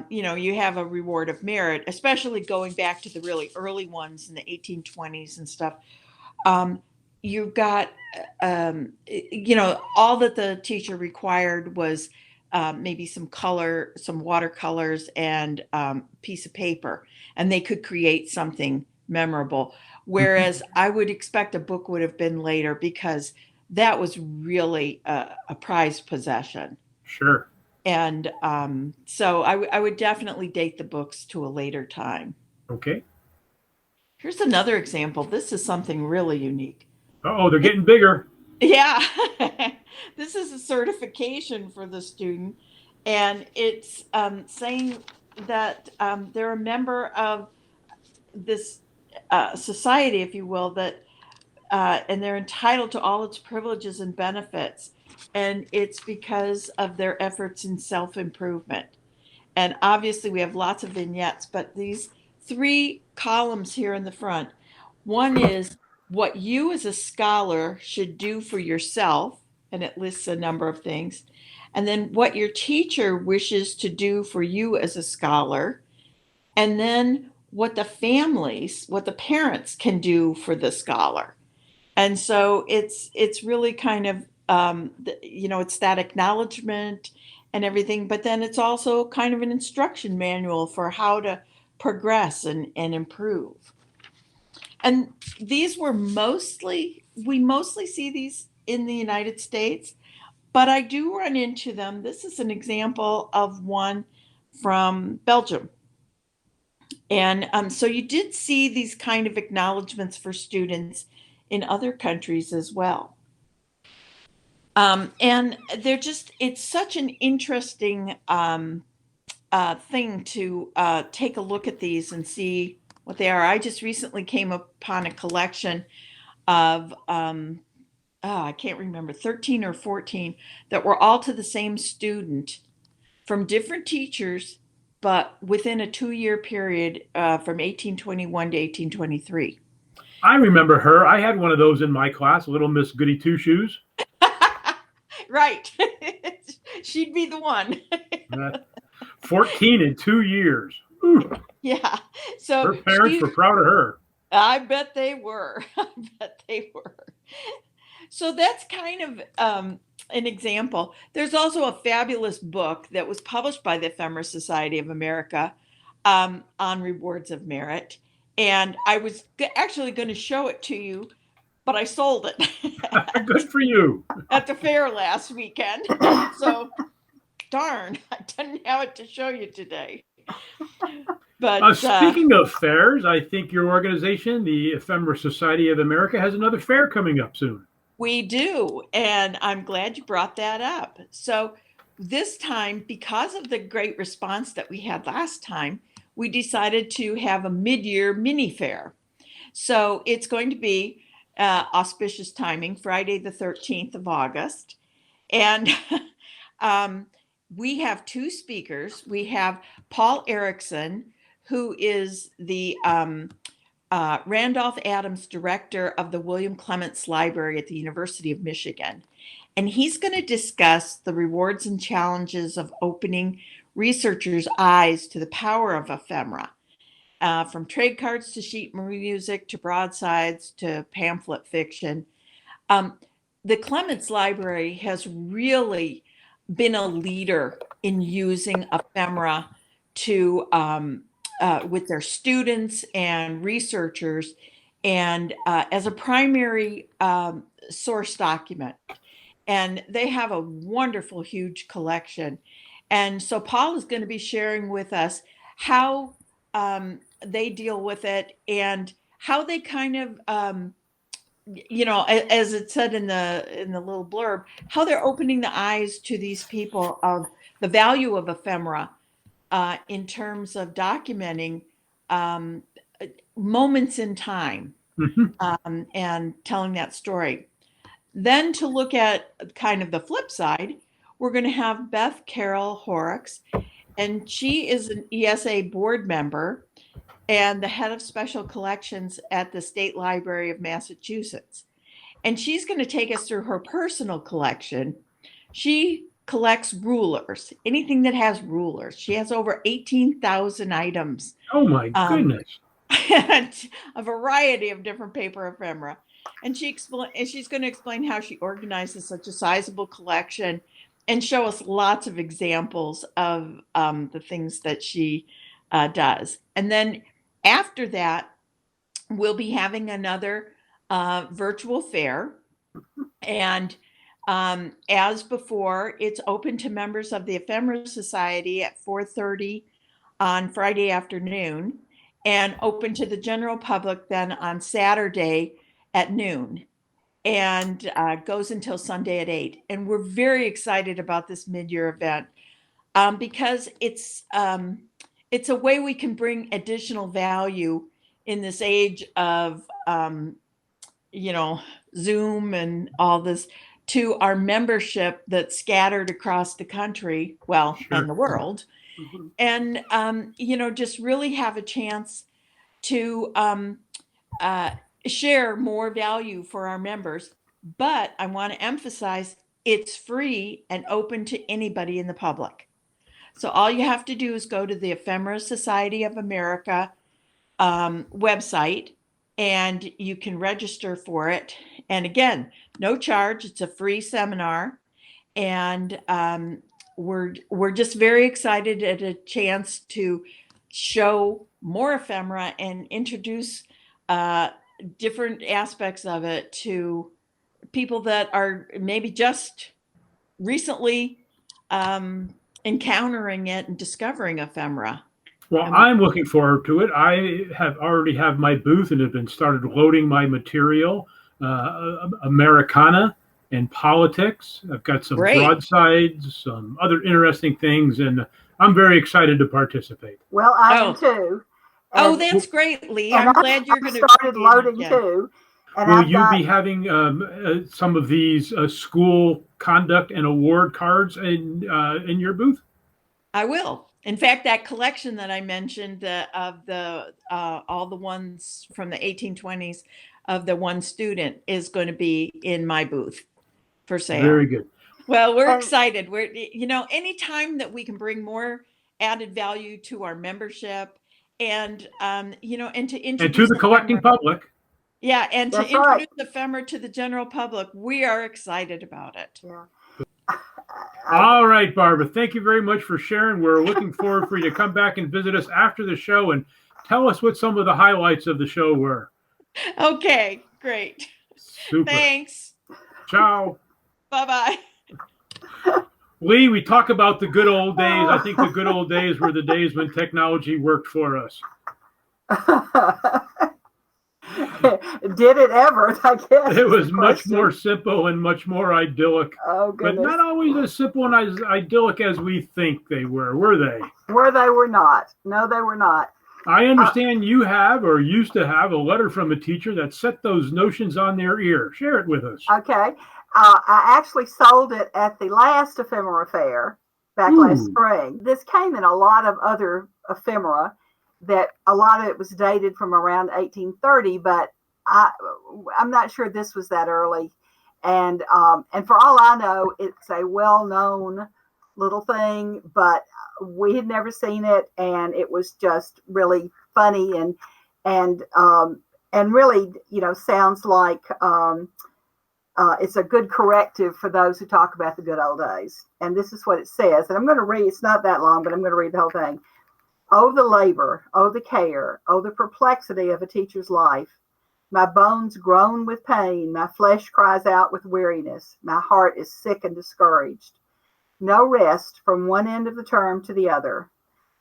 you know, you have a reward of merit, especially going back to the really early ones in the 1820s and stuff. You've got, you know, all that the teacher required was maybe some color, some watercolors, and piece of paper, and they could create something memorable. whereas I would expect a book would have been later because that was really a prized possession. Sure. And so I would definitely date the books to a later time. Okay. Here's another example. This is something really unique. Oh, they're getting bigger. Yeah. This is a certification for the student. And it's saying that they're a member of this society, if you will, that and they're entitled to all its privileges and benefits. And it's because of their efforts in self-improvement. And obviously we have lots of vignettes, but these 3 columns here in the front, one is what you as a scholar should do for yourself, and it lists a number of things. And then what your teacher wishes to do for you as a scholar. And then what the families, what the parents can do for the scholar. And so it's really kind of, it's that acknowledgement and everything, but then it's also kind of an instruction manual for how to progress and improve. And these we mostly see these in the United States, but I do run into them. This is an example of one from Belgium. And so you did see these kind of acknowledgments for students in other countries as well. And it's such an interesting thing to take a look at these and see what they are. I just recently came upon a collection of, I can't remember, 13 or 14 that were all to the same student from different teachers, but within a 2-year period from 1821 to 1823. I remember her. I had one of those in my class, little Miss Goody Two Shoes. Right. She'd be the one. 14 in 2 years. Ooh. Yeah. So her parents were proud of her. I bet they were. So that's kind of an example. There's also a fabulous book that was published by the Ephemera Society of America on rewards of merit. And I was actually going to show it to you, but I sold it. Good for you. At the fair last weekend. So, darn, I didn't have it to show you today. But speaking of fairs, I think your organization, the Ephemera Society of America, has another fair coming up soon. We do, and I'm glad you brought that up. So this time, because of the great response that we had last time, we decided to have a mid-year mini fair. So it's going to be auspicious timing, Friday the 13th of August. And we have 2 speakers. We have Paul Erickson, who is the Randolph Adams Director of the William Clements Library at the University of Michigan. And he's going to discuss the rewards and challenges of opening researchers' eyes to the power of ephemera, from trade cards to sheet music to broadsides to pamphlet fiction. The Clements Library has really been a leader in using ephemera to with their students and researchers, and as a primary source document. And they have a wonderful, huge collection. And so Paul is going to be sharing with us how they deal with it and how they kind of, as it said in the little blurb, how they're opening the eyes to these people of the value of ephemera in terms of documenting moments in time and telling that story. Then to look at kind of the flip side, we're going to have Beth Carroll Horrocks, and she is an ESA board member and the head of special collections at the State Library of Massachusetts. And she's going to take us through her personal collection. She collects rulers, anything that has rulers. She has over 18,000 items. Oh my goodness. A variety of different paper ephemera. And she's going to explain how she organizes such a sizable collection and show us lots of examples of the things that she does. And then after that, we'll be having another virtual fair. And as before, it's open to members of the Ephemera Society at 4:30 on Friday afternoon, and open to the general public then on Saturday at noon, and goes until Sunday at 8. And we're very excited about this mid-year event because it's a way we can bring additional value in this age of Zoom and all this to our membership that's scattered across the country, well, Sure. and the world. Mhm. And just really have a chance to share more value for our members. But I want to emphasize it's free and open to anybody in the public. So all you have to do is go to the Ephemera Society of America website, and you can register for it. And again, no charge. It's a free seminar. And we're just very excited at a chance to show more ephemera and introduce different aspects of it to people that are maybe just recently encountering it and discovering ephemera. Well, I'm looking forward to it. I already have my booth and have been started loading my material, Americana and politics. I've got some Great. broadsides, some other interesting things, and I'm very excited to participate. Well, I am Oh. too. Oh, And- that's great, Lee. and I'm glad you're going to started loading too. And Will I've you got, be having some of these school conduct and award cards in your booth? I will. In fact, that collection that I mentioned of the all the ones from the 1820s of the one student is going to be in my booth for sale. Very good. Well, we're And- excited. We're anytime that we can bring more added value to our membership and and to introduce And to the collecting ephemera. public. Yeah, and to That's right. introduce ephemera to the general public, we are excited about it. Yeah. All right, Barbara, thank you very much for sharing. We're looking forward for you to come back and visit us after the show and tell us what some of the highlights of the show were. Okay, great. Super. Thanks. Ciao. Bye-bye. Lee, we talk about the good old days. I think the good old days were the days when technology worked for us. Did it ever? I guess It is was the much question. more simple and much more idyllic, Oh but goodness. not always as simple and as idyllic as we think they were they? Were they were not. No, they were not. I understand you have or used to have a letter from a teacher that set those notions on their ear. Share it with us. Okay. I actually sold it at the last ephemera fair back last spring. This came in a lot of other ephemera that a lot of it was dated from around 1830, but I'm not sure this was that early. And for all I know, it's a well-known little thing, but we had never seen it, and it was just really funny and really, sounds like it's a good corrective for those who talk about the good old days. And this is what it says. And I'm going to read, it's not that long, but I'm going to read the whole thing. Oh, the labor, oh, the care, oh, the perplexity of a teacher's life. My bones groan with pain, my flesh cries out with weariness, my heart is sick and discouraged. No rest from one end of the term to the other.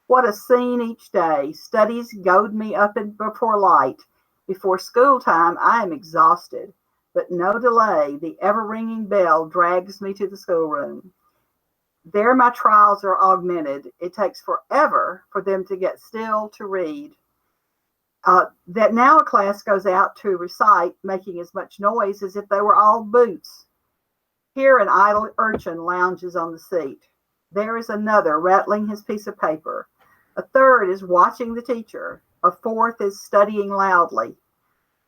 What a scene each day. Studies goad me up before light. Before school time, I am exhausted. But no delay, the ever-ringing bell drags me to the schoolroom. There my trials are augmented. It takes forever for them to get still to read. That now a class goes out to recite, making as much noise as if they were all boots. Here an idle urchin lounges on the seat. There is another rattling his piece of paper. A third is watching the teacher. A fourth is studying loudly.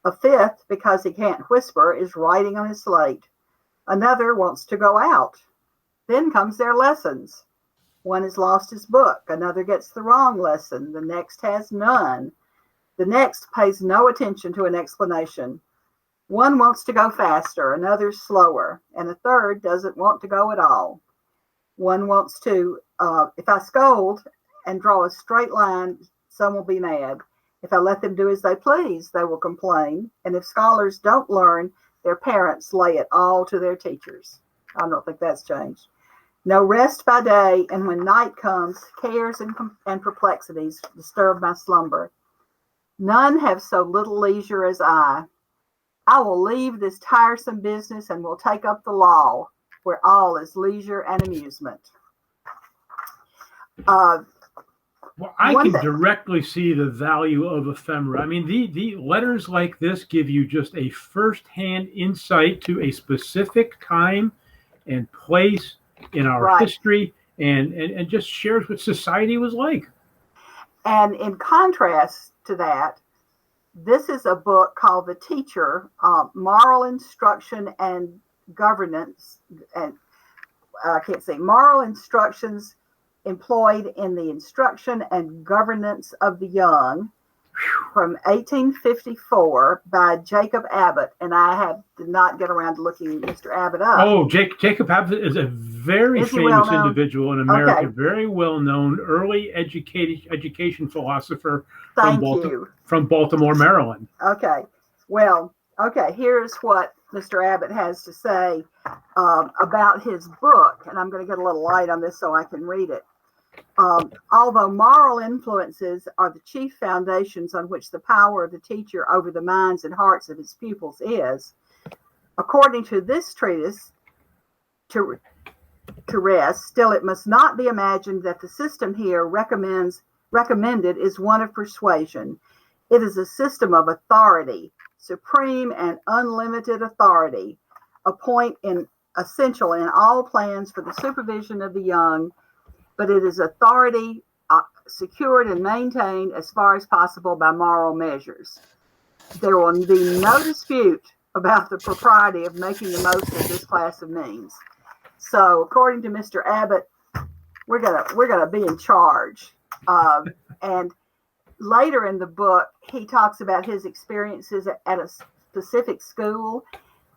A fifth, because he can't whisper, is writing on his slate. Another wants to go out. Then comes their lessons. One has lost his book. Another gets the wrong lesson. The next has none. The next pays no attention to an explanation. One wants to go faster, another slower, and a third doesn't want to go at all. One wants to, if I scold and draw a straight line, some will be mad. If I let them do as they please, they will complain. And if scholars don't learn, their parents lay it all to their teachers. I don't think that's changed. No rest by day, and when night comes, cares and perplexities disturb my slumber. None have so little leisure as I. I will leave this tiresome business and will take up the law, where all is leisure and amusement. Well, I can directly see the value of ephemera. I mean, the letters like this give you just a firsthand insight to a specific time and place in our history, and just shares what society was like. And in contrast to that, this is a book called The Teacher, Moral Instruction and Governance, and Moral Instructions Employed in the Instruction and Governance of the Young, from 1854 by Jacob Abbott. And I did not get around to looking Mr. Abbott up. Oh, Jacob Abbott is a very famous individual in America, very well-known early education philosopher from Baltimore, Maryland. Okay. Well, here's what Mr. Abbott has to say about his book. And I'm going to get a little light on this so I can read it. Although moral influences are the chief foundations on which the power of the teacher over the minds and hearts of his pupils is, according to this treatise, to rest, still it must not be imagined that the system here recommended is one of persuasion. It is a system of authority, supreme and unlimited authority, a point essential in all plans for the supervision of the young, but it is authority secured and maintained as far as possible by moral measures. There will be no dispute about the propriety of making the most of this class of means. So, according to Mr. Abbott, we're gonna be in charge. And later in the book, he talks about his experiences at a specific school,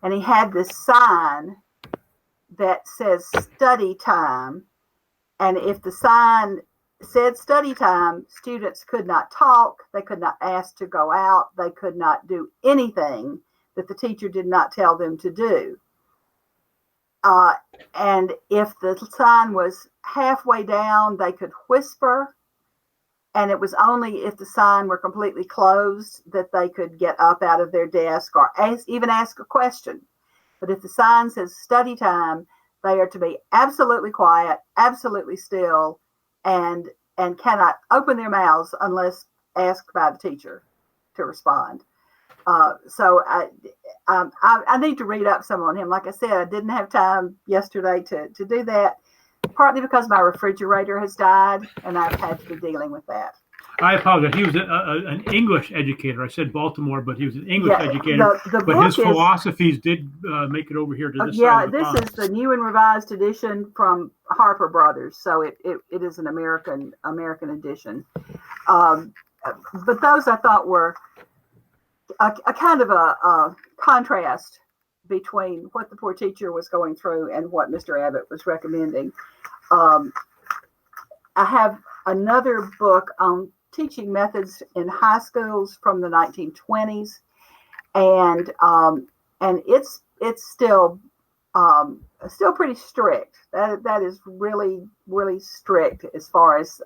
and he had this sign that says "study time." And if the sign said study time, students could not talk, they could not ask to go out, they could not do anything that the teacher did not tell them to do. And if the sign was halfway down, they could whisper, and it was only if the sign were completely closed that they could get up out of their desk or even ask a question. But if the sign says study time, they are to be absolutely quiet, absolutely still, and cannot open their mouths unless asked by the teacher to respond. So I need to read up some on him. Like I said, I didn't have time yesterday to do that, partly because my refrigerator has died, and I've had to be dealing with that. I apologize. He was an English educator. I said Baltimore, but he was an English educator. But his philosophies did make it over here to this side of the pond. This is the new and revised edition from Harper Brothers, so it is an American edition. But those I thought were a kind of a contrast between what the poor teacher was going through and what Mr. Abbott was recommending. I have another book on teaching methods in high schools from the 1920s, and it's still pretty strict. That is really strict as far as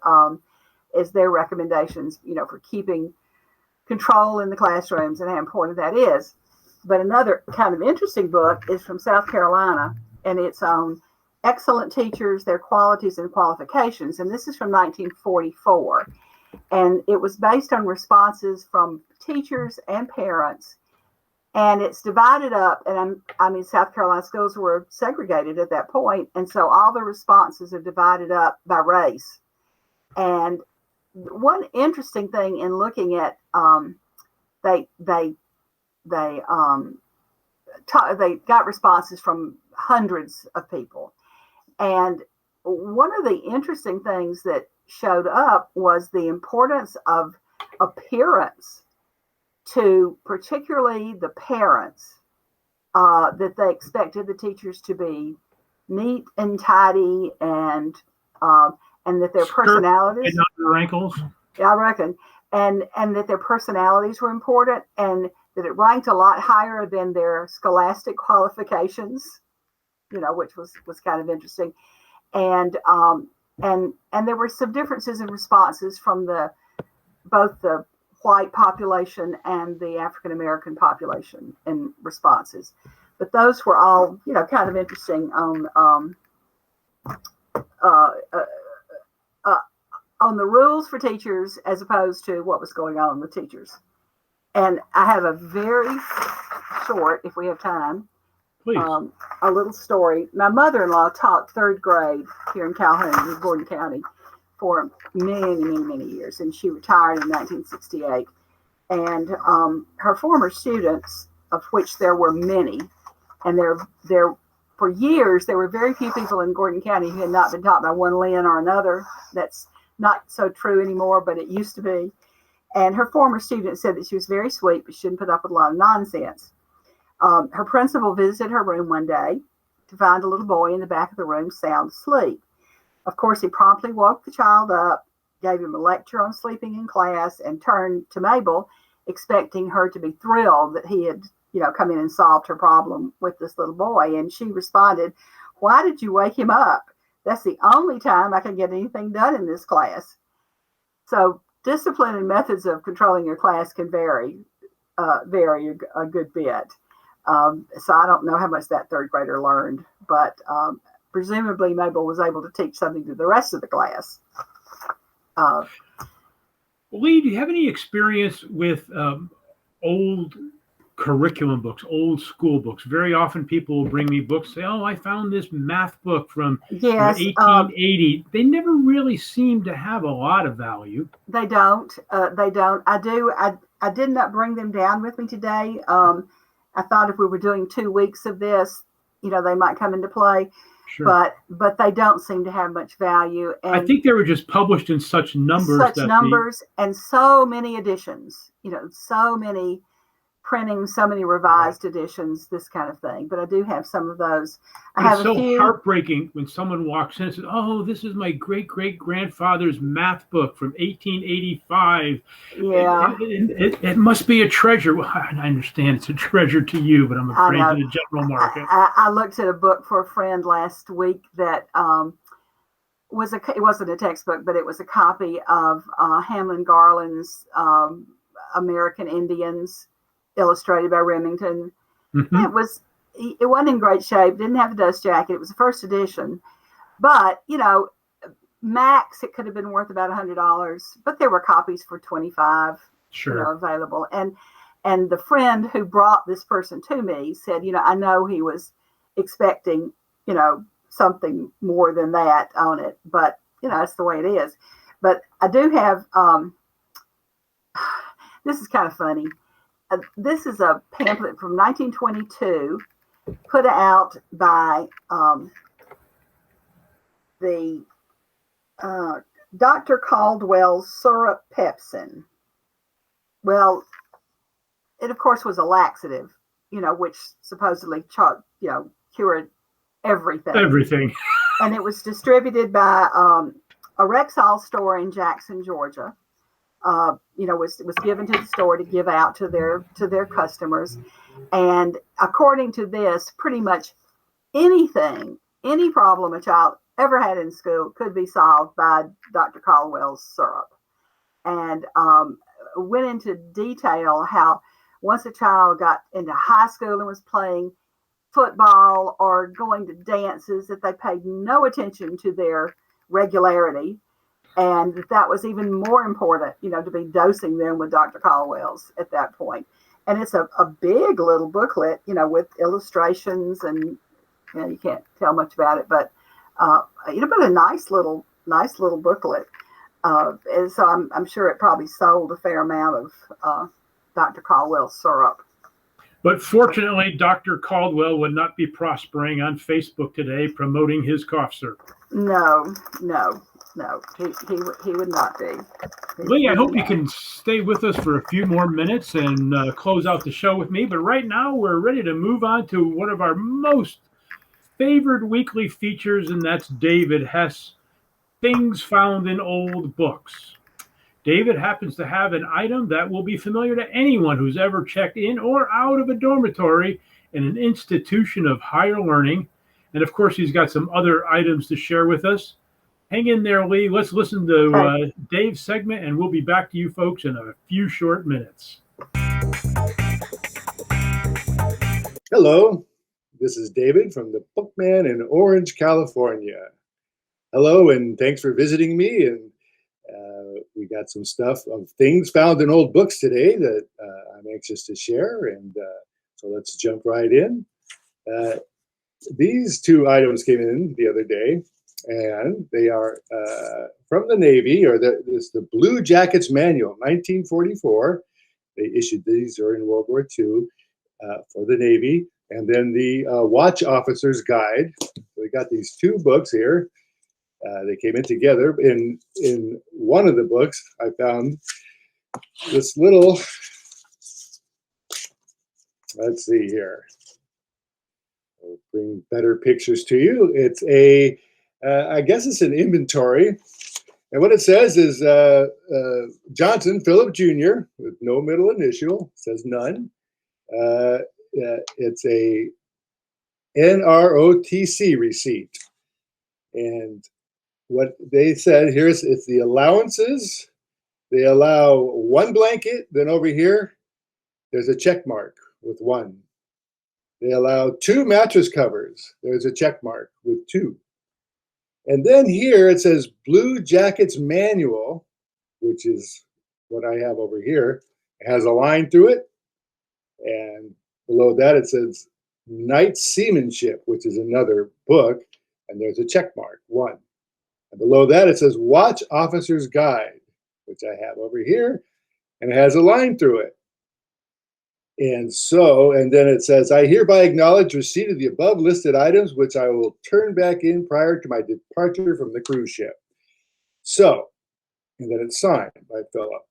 their recommendations, for keeping control in the classrooms and how important that is. But another kind of interesting book is from South Carolina, and it's on excellent teachers, their qualities and qualifications. And this is from 1944. And it was based on responses from teachers and parents. And it's divided up. And South Carolina schools were segregated at that point. And so all the responses are divided up by race. And one interesting thing in looking at, they got responses from hundreds of people. And one of the interesting things that showed up was the importance of appearance to particularly the parents, that they expected the teachers to be neat and tidy, and that their personalities, and not their ankles. I reckon, and that their personalities were important, and that it ranked a lot higher than their scholastic qualifications, which was kind of interesting. And there were some differences in responses from both the white population and the African American population in responses. But those were all, kind of interesting on the rules for teachers as opposed to what was going on with teachers. And I have a very short, if we have time, Please. A little story. My mother-in-law taught third grade here in Calhoun, in Gordon County, for many, many, many years, and she retired in 1968. And her former students, of which there were many, and there for years there were very few people in Gordon County who had not been taught by one Linn or another. That's not so true anymore, but it used to be. And her former students said that she was very sweet, but she didn't put up with a lot of nonsense. Her principal visited her room one day to find a little boy in the back of the room sound asleep. Of course, he promptly woke the child up, gave him a lecture on sleeping in class, and turned to Mabel, expecting her to be thrilled that he had, come in and solved her problem with this little boy. And she responded, "Why did you wake him up? That's the only time I can get anything done in this class." So discipline and methods of controlling your class can vary a good bit. So I don't know how much that third grader learned, but presumably Mabel was able to teach something to the rest of the class. Lee, do you have any experience with old curriculum books, old school books? Very often people will bring me books, say, "Oh, I found this math book from 1880. They never really seem to have a lot of value. They don't. I did not bring them down with me today. I thought if we were doing 2 weeks of this, they might come into play. Sure. But they don't seem to have much value. And I think they were just published in such numbers. And so many editions, so many printings, so many revised editions, this kind of thing. But I do have some of those. It's so heartbreaking when someone walks in and says, "Oh, this is my great-great-grandfather's math book from 1885. Yeah. It must be a treasure." Well, I understand it's a treasure to you, but I'm afraid to the general market. I looked at a book for a friend last week that it wasn't a textbook, but it was a copy of Hamlin Garland's American Indians, illustrated by Remington. Mm-hmm. It wasn't in great shape, didn't have a dust jacket. It was the first edition, but max it could have been worth about $100, but there were copies for $25 available. And the friend who brought this person to me said, I know he was expecting something more than that on it, but that's the way it is. But I do have this is kind of funny. This is a pamphlet from 1922, put out by the Dr. Caldwell's Syrup Pepsin. Well, it of course was a laxative, which supposedly cured everything. Everything. And it was distributed by a Rexall store in Jackson, Georgia. Was given to the store to give out to their customers. And according to this, pretty much any problem a child ever had in school could be solved by Dr. Caldwell's syrup. And went into detail how once a child got into high school and was playing football or going to dances, that they paid no attention to their regularity. And that was even more important, to be dosing them with Dr. Caldwell's at that point. And it's a big little booklet, with illustrations, and you can't tell much about it, but but a nice little booklet. And so I'm sure it probably sold a fair amount of Dr. Caldwell's syrup. But fortunately, Dr. Caldwell would not be prospering on Facebook today promoting his cough syrup. No, he would not be. Lee, I hope you can stay with us for a few more minutes and close out the show with me. But right now, we're ready to move on to one of our most favored weekly features, and that's David Hess, Things Found in Old Books. David happens to have an item that will be familiar to anyone who's ever checked in or out of a dormitory in an institution of higher learning. And of course, he's got some other items to share with us. Hang in there, Lee. Let's listen to Dave's segment, and we'll be back to you folks in a few short minutes. Hello, this is David from the Bookman in Orange, California. Hello, and thanks for visiting me. And we got some stuff of things found in old books today that I'm anxious to share. And so let's jump right in. These two items came in the other day, and they are from the Navy, or it's the Blue Jackets Manual, 1944. They issued these during World War II for the Navy. And then the Watch Officer's Guide. We got these two books here. They came in together. In one of the books, I found this little, let's see here. I'll bring better pictures to you. It's I guess it's an inventory. And what it says is Johnson, Philip Jr., with no middle initial, says none. It's a NROTC receipt. And what they said here is it's the allowances. They allow one blanket, then over here, there's a check mark with one. They allow 2 mattress covers. There's a check mark with 2. And then here it says Blue Jackets Manual, which is what I have over here. It has a line through it. And below that it says Night Seamanship, which is another book. And there's a check mark, 1. And below that, it says Watch Officer's Guide, which I have over here, and it has a line through it. And then it says, I hereby acknowledge receipt of the above listed items, which I will turn back in prior to my departure from the cruise ship. So, and then it's signed by Philip.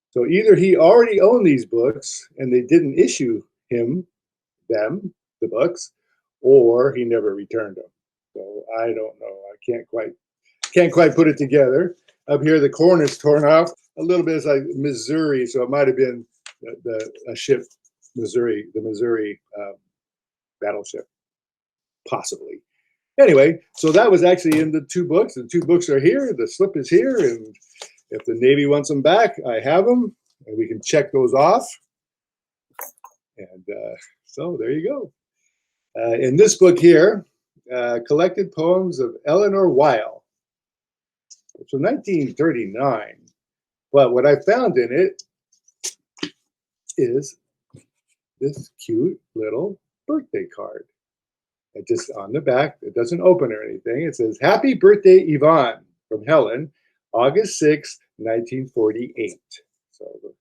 So either he already owned these books and they didn't issue him the books, or he never returned them. So I don't know. I can't quite put it together. Up here, the corner is torn off. A little bit is like Missouri, so it might have been a ship, Missouri, the Missouri battleship, possibly. Anyway, so that was actually in the 2 books. The 2 books are here. The slip is here, and if the Navy wants them back, I have them, and we can check those off. And so there you go. In this book here, Collected Poems of Eleanor Weil. It's from 1939. But what I found in it is this cute little birthday card. It just on the back, it doesn't open or anything. It says, Happy Birthday, Yvonne, from Helen, August 6, 1948. So the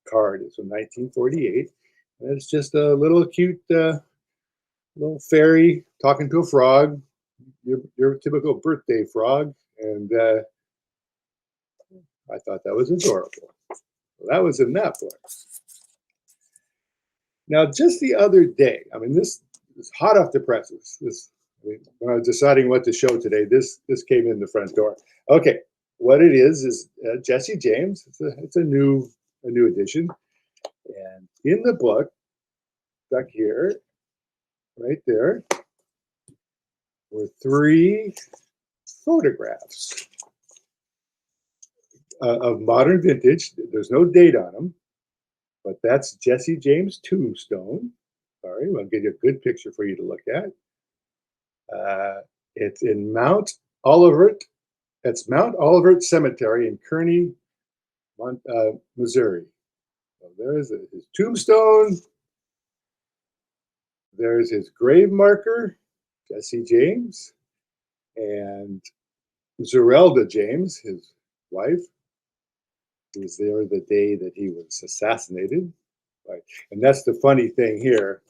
card is from 1948. And it's just a little cute little fairy talking to a frog, your typical birthday frog. And I thought that was adorable. So that was in that book. Now, just the other day, I mean, this is hot off the presses. When I was deciding what to show today, this came in the front door. Okay, what it is Jesse James. It's a new edition, and in the book, back here, right there, were 3 photographs of modern vintage. There's no date on them, but that's Jesse James' tombstone. Sorry, I'll give you a good picture for you to look at. It's in Mount Olivet. It's Mount Olivet Cemetery in Kearney, Missouri. So there's his tombstone. There's his grave marker, Jesse James, and Zerelda James, his wife, who was there the day that he was assassinated. Right. And that's the funny thing here.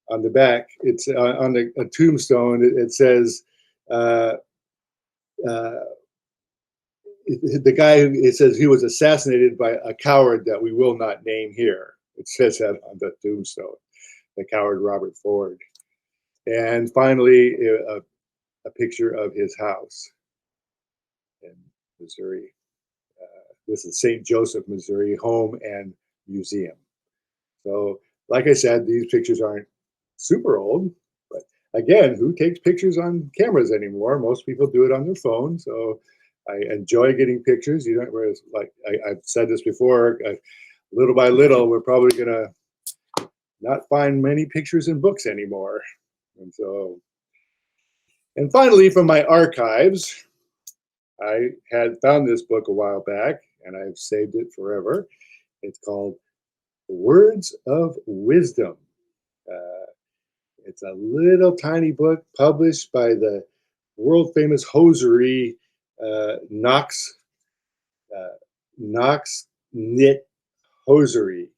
On the back, it's on a tombstone. It says, the guy, it says he was assassinated by a coward that we will not name here. It says that on the tombstone, the coward Robert Ford. And finally, a picture of his house in Missouri. This is St. Joseph, Missouri, home and museum. So, like I said, these pictures aren't super old, but again, who takes pictures on cameras anymore? Most people do it on their phone. So I enjoy getting pictures. You don't, whereas, like I've said this before, little by little, we're probably going to not find many pictures in books anymore. And so, and finally, from my archives, I had found this book a while back, and I've saved it forever. It's called Words of Wisdom. It's a little tiny book published by the world famous hosiery Knox Knit Hosiery,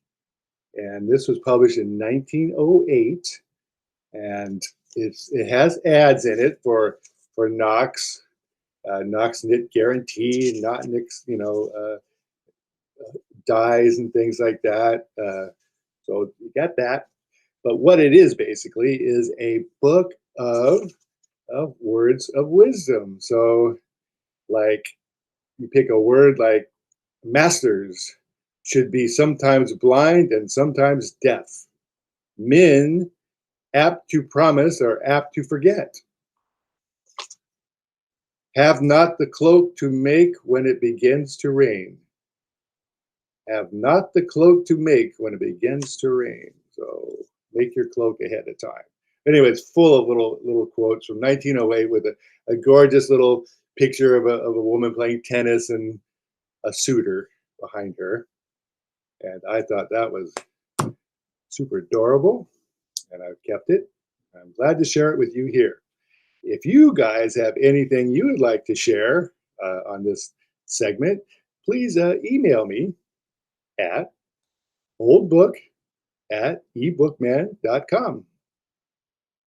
and this was published in 1908. And it has ads in it for Knox, Knox Knit Guarantee, not Knox, dyes and things like that. So you got that. But what it is basically is a book of words of wisdom. So, like, you pick a word like masters should be sometimes blind and sometimes deaf. Men apt to promise or apt to forget. Have not the cloak to make when it begins to rain. Have not the cloak to make when it begins to rain. So make your cloak ahead of time. Anyway, it's full of little quotes from 1908 with a gorgeous little picture of a woman playing tennis and a suitor behind her. And I thought that was super adorable, and I've kept it. I'm glad to share it with you here. If you guys have anything you would like to share on this segment, please email me at oldbook@ebookman.com.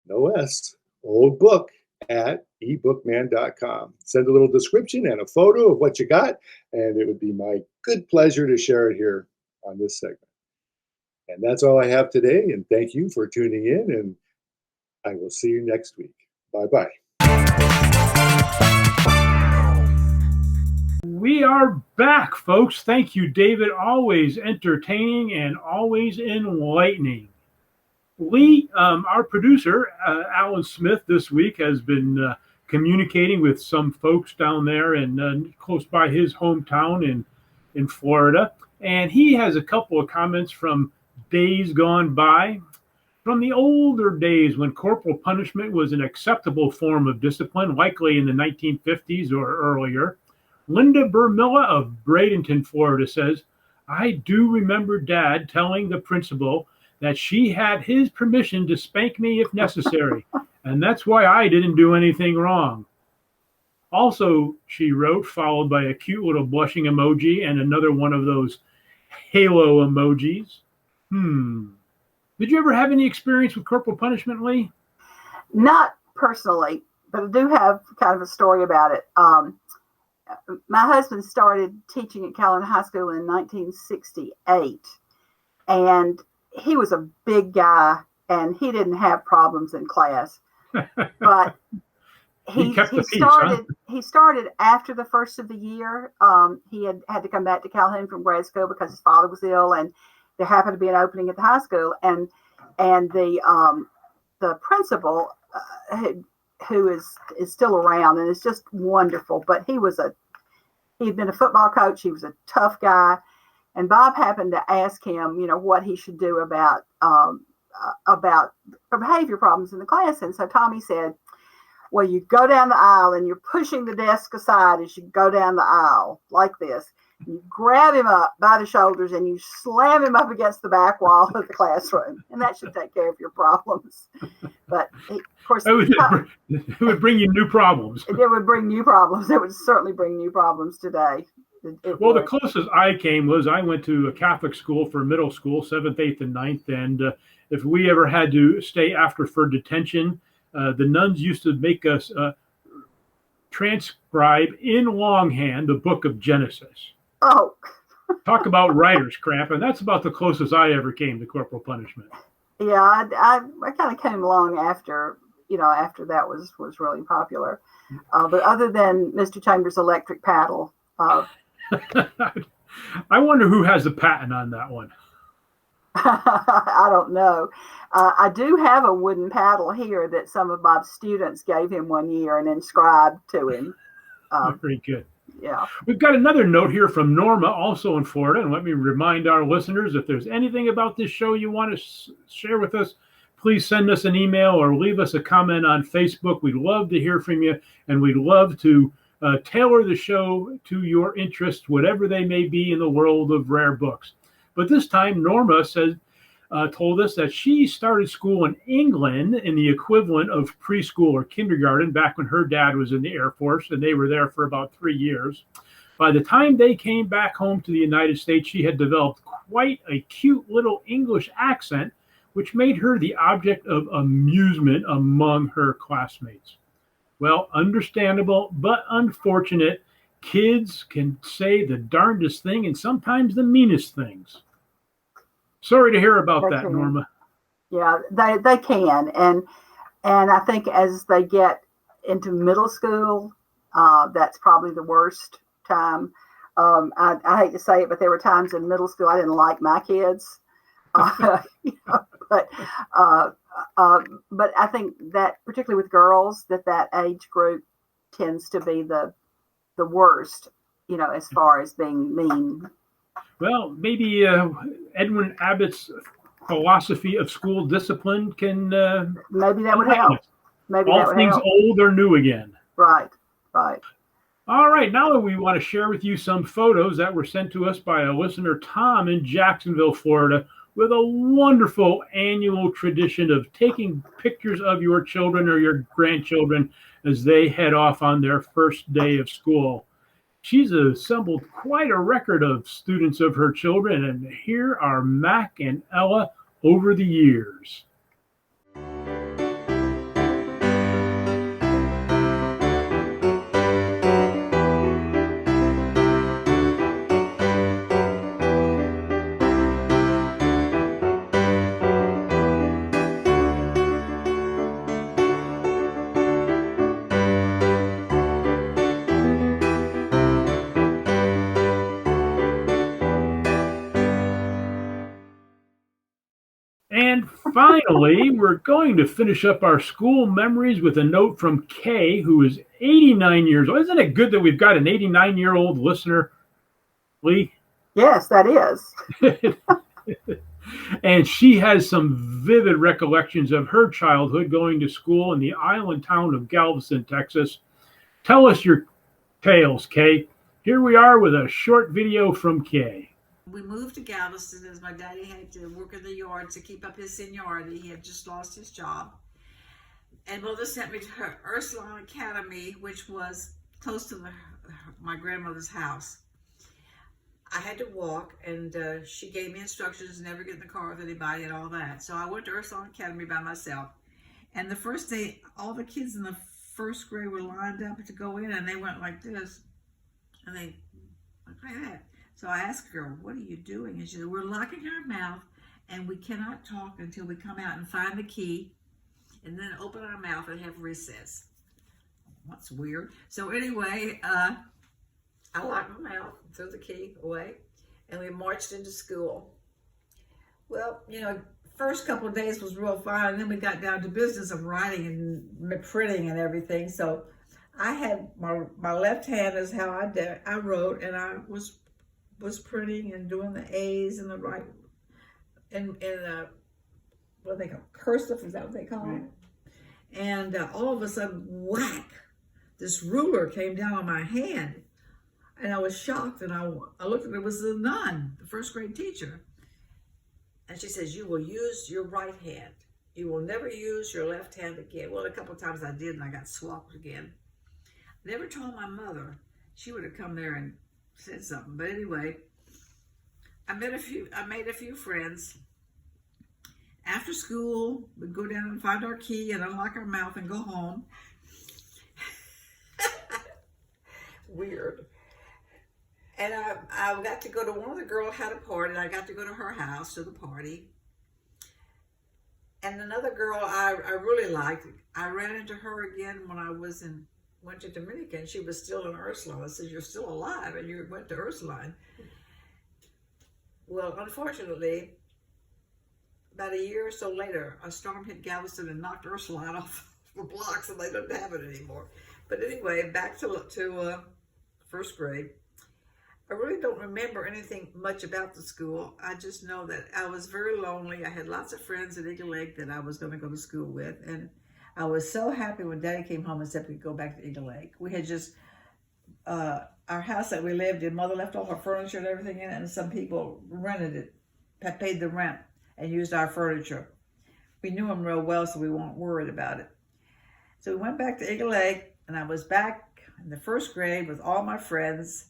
No S, oldbook@ebookman.com. Send a little description and a photo of what you got, and it would be my good pleasure to share it here on this segment. And that's all I have today, and thank you for tuning in, and I will see you next week. Bye-bye. We are back, folks. Thank you, David. Always entertaining and always enlightening. Lee, our producer, Alan Smith, this week has been communicating with some folks down there and close by his hometown in Florida. And he has a couple of comments from days gone by, from the older days when corporal punishment was an acceptable form of discipline, likely in the 1950s or earlier. Linda Burmilla of Bradenton, Florida says, I do remember Dad telling the principal that she had his permission to spank me if necessary, and that's why I didn't do anything wrong. Also, she wrote, followed by a cute little blushing emoji and another one of those halo emojis. Did you ever have any experience with corporal punishment, Lee? Not personally, but I do have kind of a story about it. My husband started teaching at Calhoun High School in 1968, and he was a big guy, and he didn't have problems in class. But he started after the first of the year. He had to come back to Calhoun from grad school because his father was ill, and there happened to be an opening at the high school, and the principal, who is still around and is just wonderful, but he'd been a football coach. He was a tough guy, and Bob happened to ask him, what he should do about behavior problems in the class. And so Tommy said, well, you go down the aisle and you're pushing the desk aside as you go down the aisle like this. You grab him up by the shoulders and you slam him up against the back wall of the classroom, and that should take care of your problems. But of course, it would bring you new problems. It would bring new problems. It would certainly bring new problems today. The closest I came was I went to a Catholic school for middle school, 7th, 8th, and 9th. And if we ever had to stay after for detention, the nuns used to make us transcribe in longhand the book of Genesis. Oh. Talk about writer's cramp, and that's about the closest I ever came to corporal punishment. Yeah, I kind of came along after that was really popular. But other than Mr. Chambers' electric paddle, I wonder who has the patent on that one. I don't know. I do have a wooden paddle here that some of my students gave him one year and inscribed to him. Very good. Yeah. We've got another note here from Norma, also in Florida. And let me remind our listeners, if there's anything about this show you want to share with us, please send us an email or leave us a comment on Facebook. We'd love to hear from you, and we'd love to tailor the show to your interests, whatever they may be in the world of rare books. But this time, Norma told us that she started school in England in the equivalent of preschool or kindergarten back when her dad was in the Air Force, and they were there for about 3 years. By the time they came back home to the United States, she had developed quite a cute little English accent, which made her the object of amusement among her classmates. Well, understandable, but unfortunate. Kids can say the darndest thing and sometimes the meanest things. Sorry to hear about that, Norma. Yeah, they can. And I think as they get into middle school, that's probably the worst time. I hate to say it, but there were times in middle school I didn't like my kids. But I think that particularly with girls, that age group tends to be the worst, as far as being mean. Well, maybe Edwin Abbott's philosophy of school discipline can maybe that would help. Maybe all things old are new again. Right. All right, now we want to share with you some photos that were sent to us by a listener, Tom, in Jacksonville, Florida, with a wonderful annual tradition of taking pictures of your children or your grandchildren as they head off on their first day of school. She's assembled quite a record of students of her children, and here are Mac and Ella over the years. And finally, we're going to finish up our school memories with a note from Kay, who is 89 years old. Isn't it good that we've got an 89-year-old listener, Lee? Yes, that is. And she has some vivid recollections of her childhood going to school in the island town of Galveston, Texas. Tell us your tales, Kay. Here we are with a short video from Kay. We moved to Galveston as my daddy had to work in the yard to keep up his seniority. He had just lost his job. And Mother sent me to her Ursuline Academy, which was close to my grandmother's house. I had to walk, and she gave me instructions, never get in the car with anybody and all that. So I went to Ursuline Academy by myself. And the first day, all the kids in the first grade were lined up to go in, and they went like this. And they went like that. So I asked the girl, "What are you doing?" And she said, "We're locking our mouth, and we cannot talk until we come out and find the key, and then open our mouth and have recess." That's weird. So anyway, I locked my mouth, threw the key away, and we marched into school. Well, first couple of days was real fun, and then we got down to business of writing and printing and everything. So I had my left hand is how I wrote, and I was printing and doing the A's and the right and what they call cursive, is that what they call it? And all of a sudden, whack! This ruler came down on my hand, and I was shocked. And I looked at it. It was the nun, the first grade teacher, and she says, "You will use your right hand. You will never use your left hand again." Well, a couple of times I did, and I got swapped again. Never told my mother. She would have come there and said something. But anyway, I made a few friends. After school, we'd go down and find our key and unlock our mouth and go home. Weird. And I got to go to one of the girls had a party, and I got to go to her house to the party. And another girl I really liked, I ran into her again when I was in went to Dominican, she was still in Ursuline. I said, "You're still alive, and you went to Ursuline." Well, unfortunately, about a year or so later, a storm hit Galveston and knocked Ursuline off the blocks, and they don't have it anymore. But anyway, back to first grade. I really don't remember anything much about the school. I just know that I was very lonely. I had lots of friends at Eagle Lake that I was going to go to school with. And I was so happy when Daddy came home and said we could go back to Eagle Lake. We had just, our house that we lived in, Mother left all her furniture and everything in it, and some people rented it, paid the rent, and used our furniture. We knew them real well, so we weren't worried about it. So we went back to Eagle Lake, and I was back in the first grade with all my friends.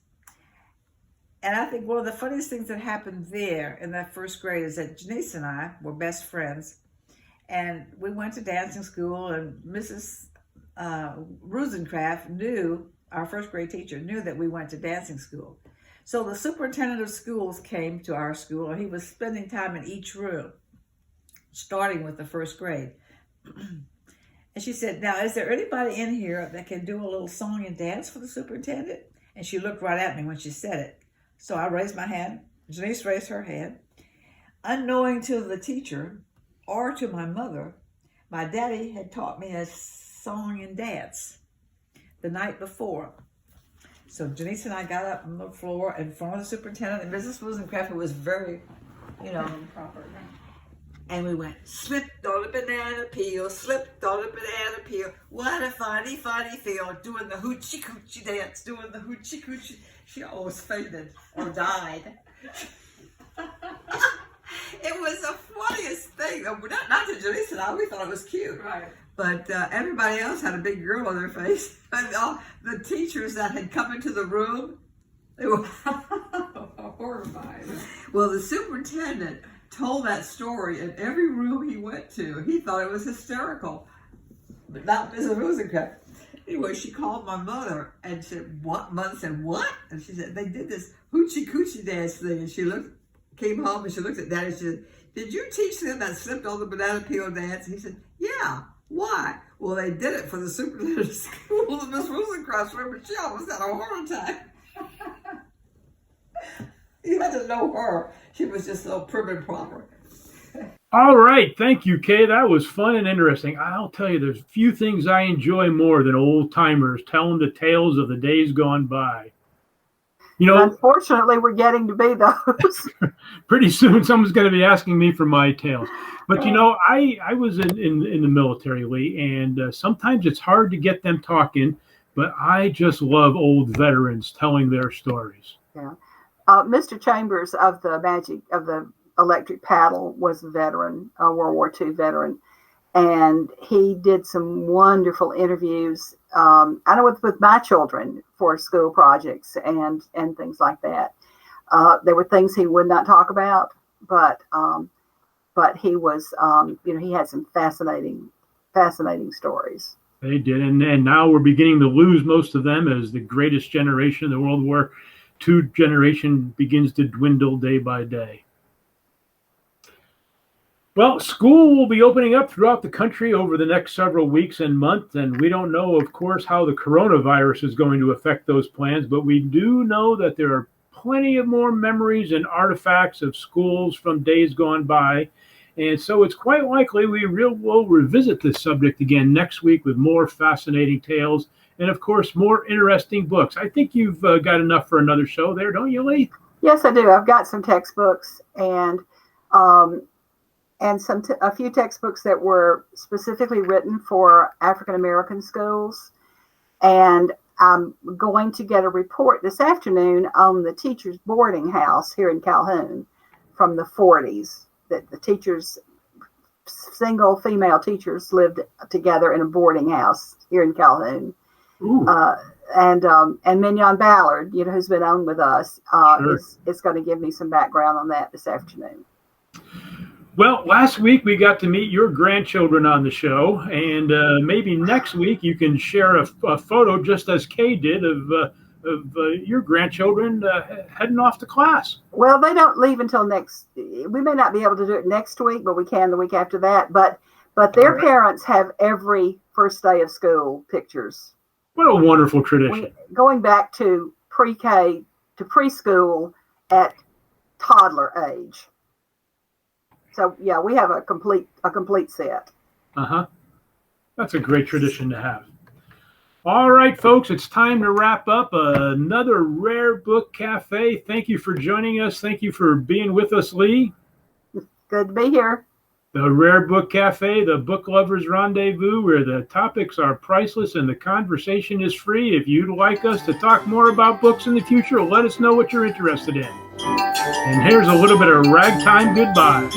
And I think one of the funniest things that happened there in that first grade is that Janice and I were best friends. And we went to dancing school, and Mrs. Rosencraft knew, our first grade teacher knew that we went to dancing school. So the superintendent of schools came to our school, and he was spending time in each room, starting with the first grade. And she said, "Now, is there anybody in here that can do a little song and dance for the superintendent?" And she looked right at me when she said it. So I raised my hand. Janice raised her hand. Unknowing to the teacher or to my mother, my daddy had taught me a song and dance the night before. So Janice and I got up on the floor in front of the superintendent and Mrs. Rosencraft, who was very, proper. And we went, slipped on a banana peel, slipped on a banana peel. What a funny, funny feel, doing the hoochie coochie dance, doing the hoochie coochie. She almost fainted or died. It was the funniest thing. Not to Janice and I, we thought it was cute. Right. But everybody else had a big girl on their face. And all the teachers that had come into the room, they were horrified. Well, the superintendent told that story in every room he went to. He thought it was hysterical, but not Mrs. Rosencraft. Anyway, she called my mother and said, "What?" Mother said, "What?" And she said, "They did this hoochie coochie dance thing." And she came home and she looked at Daddy and she said, "Did you teach them that slipped on the banana peel dance?" And he said, "Yeah." "Why?" "Well, they did it for the superintendent of school." And Miss Rosencraft remembered she almost had a heart attack. You had to know her. She was just so prim and proper. All right. Thank you, Kay. That was fun and interesting. I'll tell you, there's few things I enjoy more than old timers telling the tales of the days gone by. Unfortunately, we're getting to be those. Pretty soon, someone's going to be asking me for my tales. But, I was in the military, Lee, and sometimes it's hard to get them talking, but I just love old veterans telling their stories. Yeah. Mr. Chambers of the electric paddle was a veteran, a World War II veteran, and he did some wonderful interviews. I know with my children for school projects and things like that. There were things he would not talk about, but he was, he had some fascinating stories. They did, and now we're beginning to lose most of them as the greatest generation of the World War II generation begins to dwindle day by day. Well, school will be opening up throughout the country over the next several weeks and months, and we don't know, of course, how the coronavirus is going to affect those plans, but we do know that there are plenty of more memories and artifacts of schools from days gone by, and so it's quite likely we will revisit this subject again next week with more fascinating tales and, of course, more interesting books. I think you've got enough for another show there, don't you, Lee? Yes, I do. I've got some textbooks and a few textbooks that were specifically written for African American schools. And I'm going to get a report this afternoon on the teachers' boarding house here in Calhoun from the 40s. That the teachers, single female teachers, lived together in a boarding house here in Calhoun. And Mignon Ballard, who's been on with us, is going to give me some background on that this afternoon. Well, last week we got to meet your grandchildren on the show, and maybe next week you can share a photo, just as Kay did, of your grandchildren heading off to class. Well, they don't leave until we may not be able to do it next week, but we can the week after that. But their parents have every first day of school pictures. What a wonderful tradition. Going back to pre-K to preschool at toddler age. So yeah, we have a complete set. That's a great tradition to have. All right, folks, it's time to wrap up another Rare Book Cafe. Thank you for joining us. Thank you for being with us, Lee. Good to be here. The Rare Book Cafe, the book lovers rendezvous, where the topics are priceless and the conversation is free. If you'd like us to talk more about books in the future, let us know what you're interested in. And here's a little bit of ragtime goodbye.